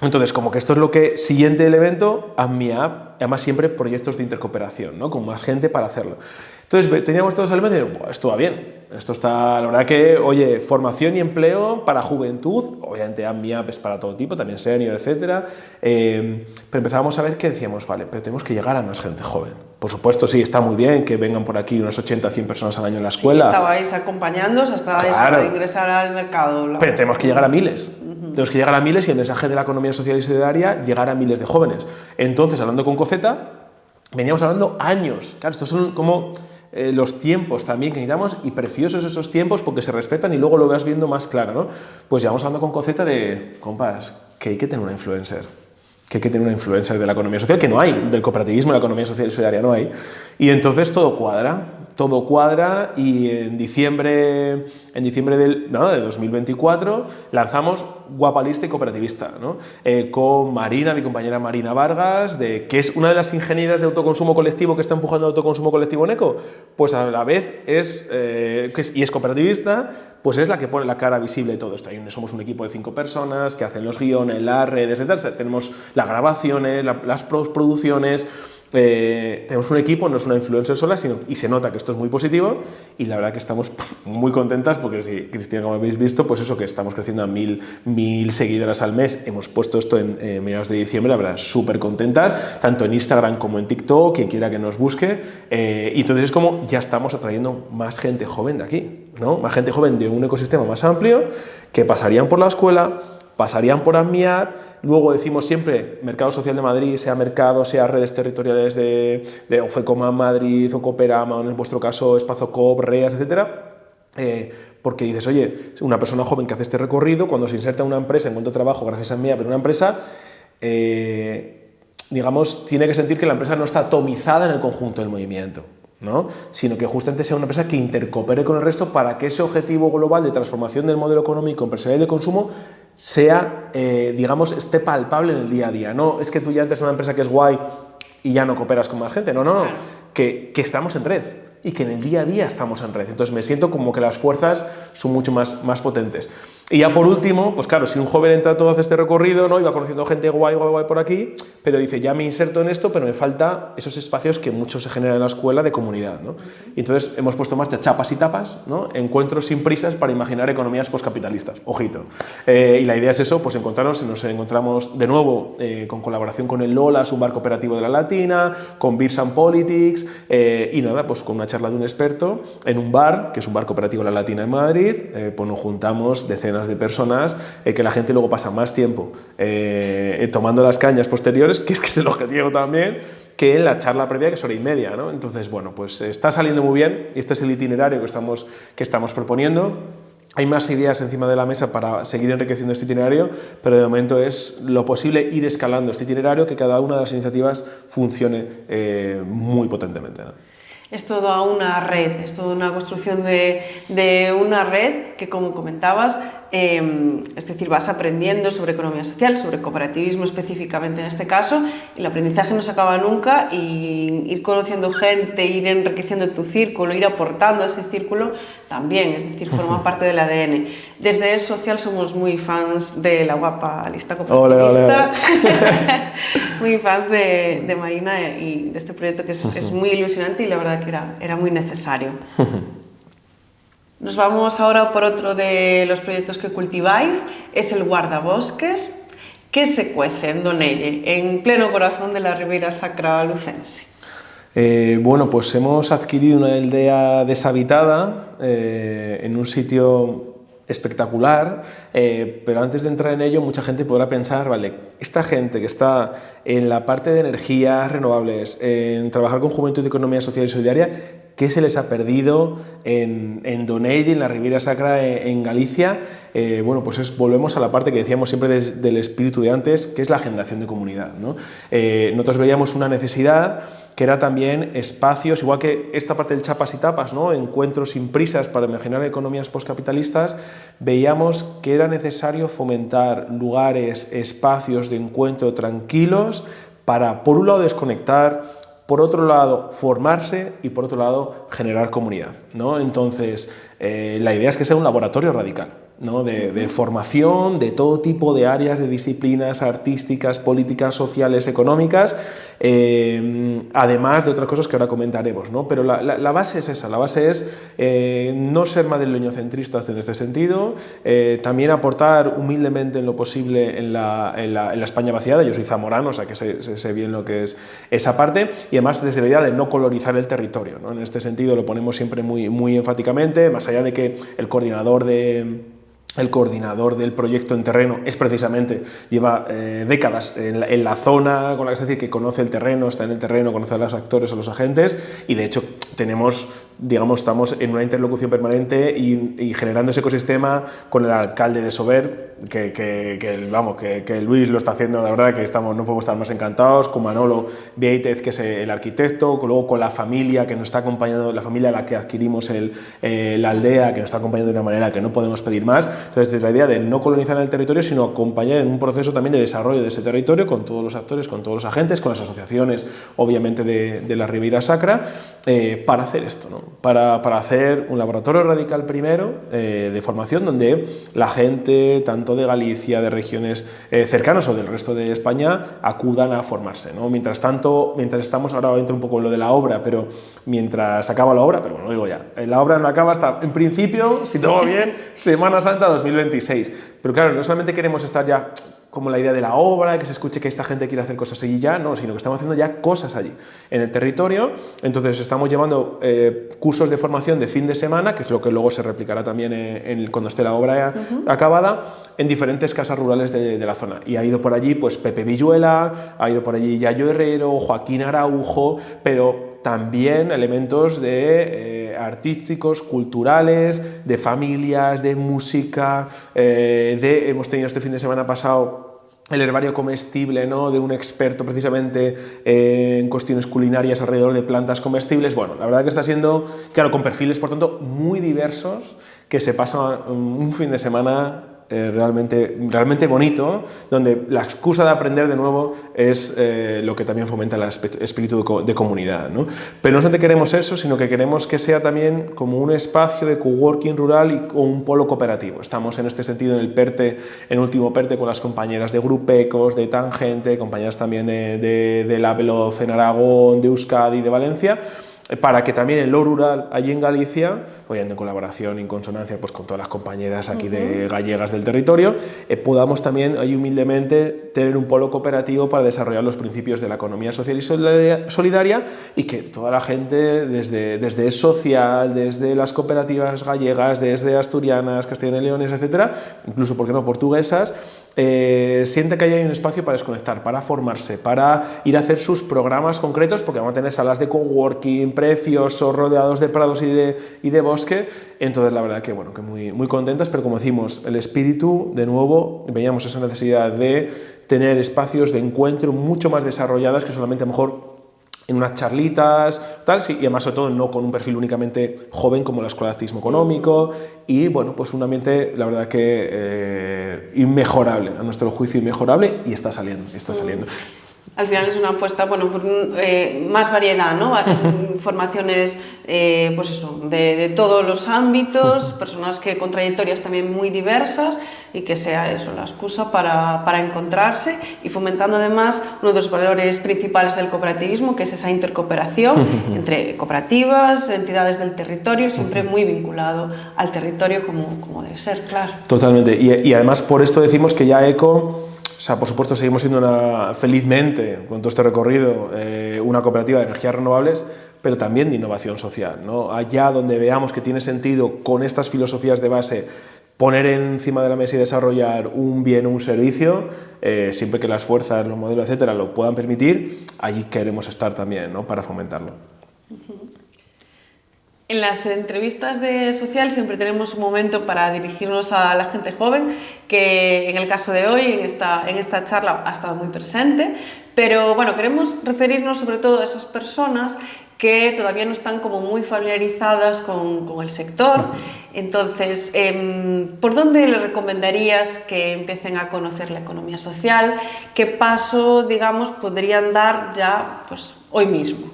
Entonces, como que esto es lo que, siguiente elemento, AdMeUp, además siempre proyectos de intercooperación, ¿no? Con más gente para hacerlo. Entonces, teníamos todos los elementos y digo, esto va bien, esto está, la verdad que, oye, formación y empleo para juventud, obviamente AdMeUp es para todo tipo, también senior, etcétera, pero empezábamos a ver que decíamos, vale, pero tenemos que llegar a más gente joven. Por supuesto, sí, está muy bien que vengan por aquí unas 80, 100 personas al año en la escuela. Sí, estabais acompañándoos hasta eso, para ingresar al mercado. Pero tenemos que llegar a miles. Tenemos que llegar a miles y el mensaje de la economía social y solidaria, llegar a miles de jóvenes. Entonces, hablando con Cofeta, veníamos hablando años. Claro, estos son como los tiempos también que necesitamos, y preciosos esos tiempos porque se respetan y luego lo vas viendo más claro, ¿no? Pues llevamos hablando con Cofeta de, compas, que hay que tener una influencer. Que hay que tener una influencer de la economía social, que no hay, del cooperativismo, de la economía social y solidaria no hay. Y entonces todo cuadra y en diciembre de 2024 lanzamos Guapa Lista y Cooperativista, ¿no? Con Marina, mi compañera Marina Vargas, que es una de las ingenieras de autoconsumo colectivo que está empujando el autoconsumo colectivo en ECO, pues a la vez es cooperativista, pues es la que pone la cara visible de todo esto. Somos un equipo de 5 personas que hacen los guiones, las redes, etc. Tenemos las grabaciones, las producciones. Tenemos un equipo, no es una influencer sola, y se nota que esto es muy positivo, y la verdad que estamos muy contentas porque, sí, Cristina, como habéis visto, pues eso, que estamos creciendo a 1.000 seguidoras al mes. Hemos puesto esto en mediados de diciembre, la verdad, súper contentas, tanto en Instagram como en TikTok, quien quiera que nos busque, y entonces es como ya estamos atrayendo más gente joven de aquí, ¿no? Más gente joven de un ecosistema más amplio, que pasarían por la escuela, pasarían por AdMeUp. Luego decimos siempre Mercado Social de Madrid, sea mercado, sea redes territoriales de Ofecoma Madrid o Cooperama, o en vuestro caso Espazocop, REAS, etcétera. Porque dices, oye, una persona joven que hace este recorrido, cuando se inserta en una empresa, encuentra trabajo gracias a AdMeUp en una empresa, digamos, tiene que sentir que la empresa no está atomizada en el conjunto del movimiento, ¿no? Sino que justamente sea una empresa que intercoopere con el resto para que ese objetivo global de transformación del modelo económico empresarial y de consumo sea, digamos, esté palpable en el día a día. No es que tú ya entres en una empresa que es guay y ya no cooperas con más gente, no, claro. Que estamos en red y que en el día a día estamos en red. Entonces me siento como que las fuerzas son mucho más potentes. Y ya por último, pues claro, si un joven entra todo hace este recorrido, ¿no? Y va conociendo gente guay por aquí, pero dice, ya me inserto en esto, pero me falta esos espacios que muchos se generan en la escuela de comunidad, ¿no? Y entonces hemos puesto más de chapas y tapas, ¿no? Encuentros sin prisas para imaginar economías postcapitalistas, ojito. Y la idea es eso, pues nos encontramos de nuevo con colaboración con el Lolas, un bar cooperativo de la Latina, con Beers and Politics, y nada, pues con una charla de un experto en un bar, que es un bar cooperativo de la Latina en Madrid, pues nos juntamos decenas de personas, que la gente luego pasa más tiempo tomando las cañas posteriores, que es el objetivo también, que en la charla previa, que es 1h30, ¿no? Entonces, bueno, pues está saliendo muy bien, y este es el itinerario que estamos proponiendo. Hay más ideas encima de la mesa para seguir enriqueciendo este itinerario, pero de momento es lo posible ir escalando este itinerario, que cada una de las iniciativas funcione muy potentemente, ¿no? Es toda una red, es toda una construcción de una red que, como comentabas, es decir, vas aprendiendo sobre economía social, sobre cooperativismo específicamente en este caso, y el aprendizaje no se acaba nunca, y ir conociendo gente, ir enriqueciendo tu círculo, ir aportando a ese círculo también, es decir, forma parte del ADN. Desde El Social somos muy fans de la Guapa Lista Cooperativista, muy fans de Marina y de este proyecto que es muy ilusionante, y la verdad que era muy necesario. Nos vamos ahora por otro de los proyectos que cultiváis, es el Guardabosques, que se cuece en Donelle, en pleno corazón de la Ribeira Sacra lucense. Bueno, pues hemos adquirido una aldea deshabitada en un sitio espectacular, pero antes de entrar en ello mucha gente podrá pensar, vale, esta gente que está en la parte de energías renovables, en trabajar con Juventud de Economía Social y Solidaria, ¿qué se les ha perdido en Donell, en la Ribeira Sacra, en Galicia? Bueno, pues volvemos a la parte que decíamos siempre del espíritu de antes, que es la generación de comunidad, ¿no? Nosotros veíamos una necesidad que era también espacios, igual que esta parte del chapas y tapas, ¿no? Encuentros sin prisas para imaginar economías postcapitalistas, veíamos que era necesario fomentar lugares, espacios de encuentro tranquilos para, por un lado, desconectar, por otro lado, formarse y por otro lado, generar comunidad, ¿no? Entonces, la idea es que sea un laboratorio radical, ¿no? de formación de todo tipo de áreas, de disciplinas artísticas, políticas, sociales, económicas, además de otras cosas que ahora comentaremos, ¿no? Pero la base es esa, la base es no ser madrileñocentristas en este sentido, también aportar humildemente en lo posible en la España vaciada. Yo soy zamorano, o sea que sé bien lo que es esa parte, y además desde la idea de no colorizar el territorio, ¿no? En este sentido lo ponemos siempre muy enfáticamente, más allá de que el coordinador del proyecto en terreno es precisamente, lleva décadas en la zona con la que se dice que conoce el terreno, está en el terreno, conoce a los actores, a los agentes, y de hecho estamos en una interlocución permanente y generando ese ecosistema con el alcalde de Sober, que Luis lo está haciendo, la verdad que no podemos estar más encantados, con Manolo Vieitez, que es el arquitecto, luego con la familia que nos está acompañando, la familia a la que adquirimos la aldea, que nos está acompañando de una manera que no podemos pedir más. Entonces, desde la idea de no colonizar el territorio, sino acompañar en un proceso también de desarrollo de ese territorio con todos los actores, con todos los agentes, con las asociaciones, obviamente, de la Ribeira Sacra, para hacer esto, ¿no? Para hacer un laboratorio radical primero de formación donde la gente, tanto de Galicia, de regiones cercanas o del resto de España, acudan a formarse, ¿no? Mientras estamos, ahora entro un poco en lo de la obra, pero mientras acaba la obra, pero bueno, lo digo ya, la obra no acaba hasta, en principio, si todo va bien, Semana Santa 2026. Pero claro, no solamente queremos estar ya como la idea de la obra, que se escuche que esta gente quiere hacer cosas allí ya, no, sino que estamos haciendo ya cosas allí, en el territorio. Entonces estamos llevando cursos de formación de fin de semana, que es lo que luego se replicará también cuando esté la obra acabada, en diferentes casas rurales de la zona. Y ha ido por allí pues Pepe Villuela, ha ido por allí Yayo Herrero, Joaquín Araujo, pero también elementos artísticos, culturales, de familias, de música, hemos tenido este fin de semana pasado el herbario comestible, ¿no? De un experto precisamente en cuestiones culinarias alrededor de plantas comestibles. Bueno, la verdad que está siendo, claro, con perfiles, por tanto, muy diversos, que se pasa un fin de semana realmente bonito, donde la excusa de aprender de nuevo es lo que también fomenta el espíritu de comunidad, ¿no? Pero no solamente queremos eso, sino que queremos que sea también como un espacio de coworking rural o un polo cooperativo. Estamos en este sentido en el PERTE, en último PERTE, con las compañeras de Grupecos, de Tangente, compañeras también de la Veloz en Aragón, de Euskadi y de Valencia, para que también en lo rural, allí en Galicia, obviamente en colaboración, en consonancia pues, con todas las compañeras aquí de gallegas del territorio, podamos también ahí humildemente tener un polo cooperativo para desarrollar los principios de la economía social y solidaria, y que toda la gente, desde social, desde las cooperativas gallegas, desde asturianas, castellanas y leones, etcétera, incluso, ¿por qué no?, portuguesas, siente que hay un espacio para desconectar, para formarse, para ir a hacer sus programas concretos, porque vamos a tener salas de coworking preciosos, rodeados de prados y de bosque. Entonces la verdad que, bueno, que muy contentas, pero como decimos, el espíritu, de nuevo, veíamos esa necesidad de tener espacios de encuentro mucho más desarrollados que solamente a lo mejor en unas charlitas, tal, sí, y además sobre todo no con un perfil únicamente joven como el escolasticismo económico, y bueno, pues un ambiente, la verdad que inmejorable, a nuestro juicio inmejorable, y está saliendo. Al final es una apuesta, bueno, por más variedad, ¿no? Formaciones, pues eso, de todos los ámbitos, personas con trayectorias también muy diversas, y que sea eso, la excusa para encontrarse, y fomentando además uno de los valores principales del cooperativismo, que es esa intercooperación entre cooperativas, entidades del territorio, siempre muy vinculado al territorio como debe ser, claro. Totalmente, y además por esto decimos que ya ECO, o sea, por supuesto seguimos siendo felizmente, con todo este recorrido, una cooperativa de energías renovables, pero también de innovación social, ¿no? Allá donde veamos que tiene sentido con estas filosofías de base poner encima de la mesa y desarrollar un bien o un servicio, siempre que las fuerzas, los modelos, etcétera, lo puedan permitir, allí queremos estar también, ¿no?, para fomentarlo. En las entrevistas de Social siempre tenemos un momento para dirigirnos a la gente joven, que en el caso de hoy, en esta charla, ha estado muy presente, pero bueno, queremos referirnos sobre todo a esas personas que todavía no están como muy familiarizadas con el sector. Entonces, ¿por dónde les recomendarías que empiecen a conocer la economía social? ¿Qué paso, digamos, podrían dar ya pues, hoy mismo?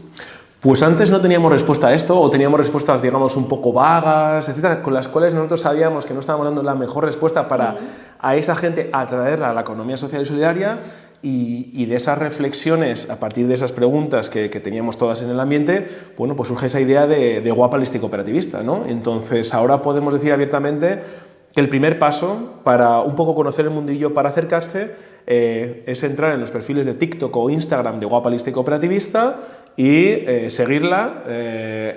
Pues antes no teníamos respuesta a esto, o teníamos respuestas, digamos, un poco vagas, etcétera, con las cuales nosotros sabíamos que no estábamos dando la mejor respuesta para a esa gente atraerla a la economía social y solidaria, y de esas reflexiones, a partir de esas preguntas que teníamos todas en el ambiente, bueno, pues surge esa idea de Guapalista y cooperativista, ¿no? Entonces ahora podemos decir abiertamente que el primer paso para un poco conocer el mundillo, para acercarse, es entrar en los perfiles de TikTok o Instagram de Guapalista y cooperativista y seguirla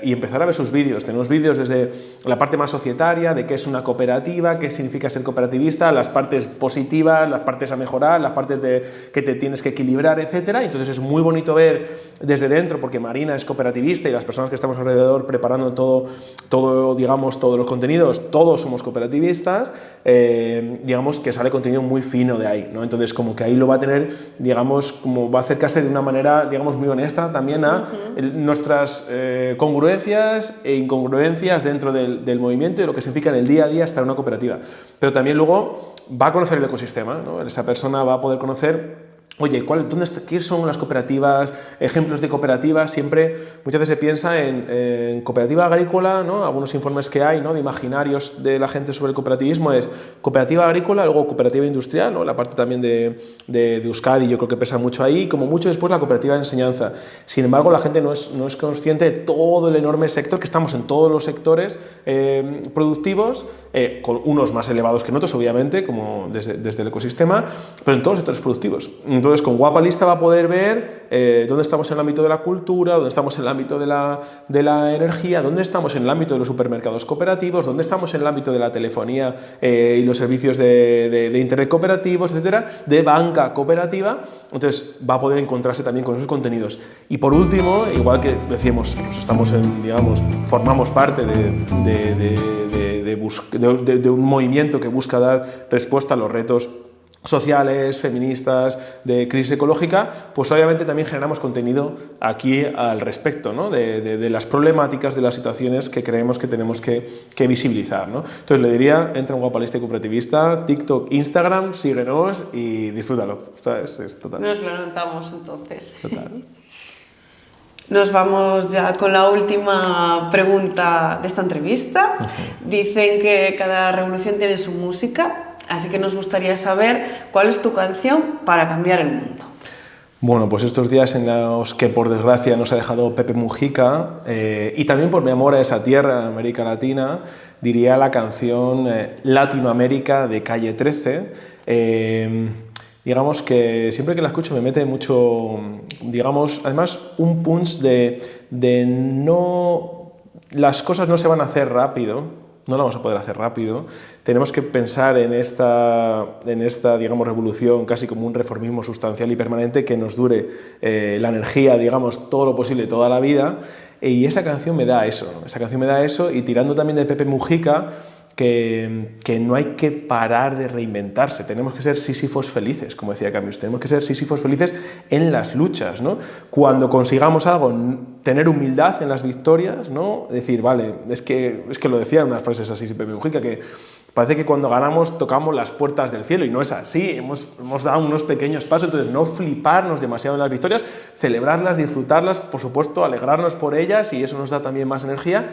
y empezar a ver sus vídeos. Tenemos vídeos desde la parte más societaria, de qué es una cooperativa, qué significa ser cooperativista, las partes positivas, las partes a mejorar, las partes de que te tienes que equilibrar, etcétera. Entonces es muy bonito ver desde dentro, porque Marina es cooperativista y las personas que estamos alrededor preparando digamos, todos los contenidos, todos somos cooperativistas, digamos que sale contenido muy fino de ahí, ¿no? Entonces como que ahí lo va a tener, digamos, como va a acercarse de una manera, digamos, muy honesta también a nuestras congruencias e incongruencias dentro del movimiento y lo que significa en el día a día estar en una cooperativa. Pero también luego va a conocer el ecosistema, ¿no? Esa persona va a poder conocer, oye, ¿qué son las cooperativas? Ejemplos de cooperativas. Siempre, muchas veces se piensa en cooperativa agrícola, ¿no? Algunos informes que hay, ¿no?, de imaginarios de la gente sobre el cooperativismo es cooperativa agrícola, luego cooperativa industrial, ¿no?, la parte también de Euskadi, yo creo que pesa mucho ahí, como mucho después la cooperativa de enseñanza. Sin embargo, la gente no es consciente de todo el enorme sector, que estamos en todos los sectores productivos, con unos más elevados que en otros, obviamente, como desde el ecosistema, pero en todos los sectores productivos. Entonces, con Guapalista va a poder ver dónde estamos en el ámbito de la cultura, dónde estamos en el ámbito de la energía, dónde estamos en el ámbito de los supermercados cooperativos, dónde estamos en el ámbito de la telefonía y los servicios de internet cooperativos, etcétera, de banca cooperativa. Entonces, va a poder encontrarse también con esos contenidos. Y por último, igual que decíamos, pues estamos formamos parte de un movimiento que busca dar respuesta a los retos sociales, feministas, de crisis ecológica, pues obviamente también generamos contenido aquí al respecto, ¿no?, de las problemáticas, de las situaciones que creemos que tenemos que visibilizar, ¿no? Entonces le diría, entra en Guapalista y cooperativista, TikTok, Instagram, síguenos y disfrútalo, ¿sabes? Es total. Nos lo anotamos entonces. Total. Nos vamos ya con la última pregunta de esta entrevista. Dicen que cada revolución tiene su música. Así que nos gustaría saber cuál es tu canción para cambiar el mundo. Bueno, pues estos días en los que por desgracia nos ha dejado Pepe Mujica y también por mi amor a esa tierra, América Latina, diría la canción Latinoamérica de Calle 13. Digamos que siempre que la escucho me mete mucho, digamos, además un punch de no... Las cosas no se van a hacer rápido, no la vamos a poder hacer rápido, tenemos que pensar en esta digamos, revolución casi como un reformismo sustancial y permanente que nos dure la energía, digamos, todo lo posible, toda la vida, y esa canción me da eso, ¿no? Esa canción me da eso, y tirando también de Pepe Mujica, que no hay que parar de reinventarse, tenemos que ser sísifos felices, como decía Camus, tenemos que ser sísifos felices en las luchas, ¿no? Cuando consigamos algo, tener humildad en las victorias, ¿no? Decir, vale, es que lo decía en unas frases así, Pepe Mujica, que parece que cuando ganamos tocamos las puertas del cielo, y no es así, hemos dado unos pequeños pasos, entonces no fliparnos demasiado en las victorias, celebrarlas, disfrutarlas, por supuesto, alegrarnos por ellas, y eso nos da también más energía.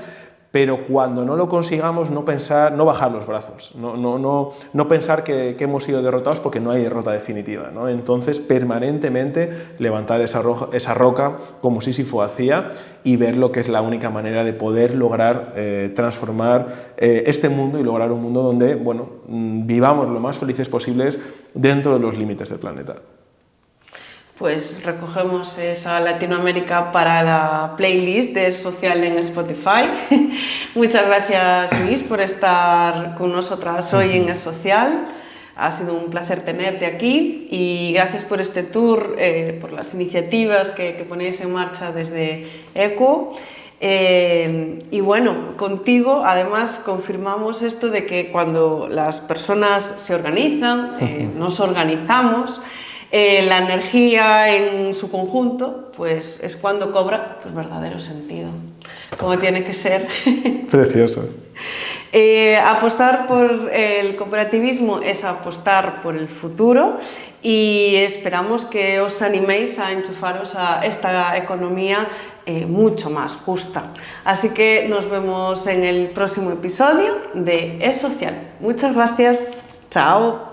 Pero cuando no lo consigamos, no bajar los brazos, no pensar que hemos sido derrotados, porque no hay derrota definitiva, ¿no? Entonces, permanentemente levantar esa roca como Sísifo hacía y ver lo que es la única manera de poder lograr transformar este mundo y lograr un mundo donde, bueno, vivamos lo más felices posibles dentro de los límites del planeta. pues recogemos esa Latinoamérica para la playlist de Es Social en Spotify. Muchas gracias, Luis, por estar con nosotras hoy en Es Social. Ha sido un placer tenerte aquí y gracias por este tour, por las iniciativas que ponéis en marcha desde ECO. Y bueno, contigo además confirmamos esto de que cuando las personas se organizan, nos organizamos, la energía en su conjunto, pues es cuando cobra pues, verdadero sentido, como tiene que ser. Precioso. Apostar por el cooperativismo es apostar por el futuro y esperamos que os animéis a enchufaros a esta economía mucho más justa. Así que nos vemos en el próximo episodio de Es Social. Muchas gracias. Chao.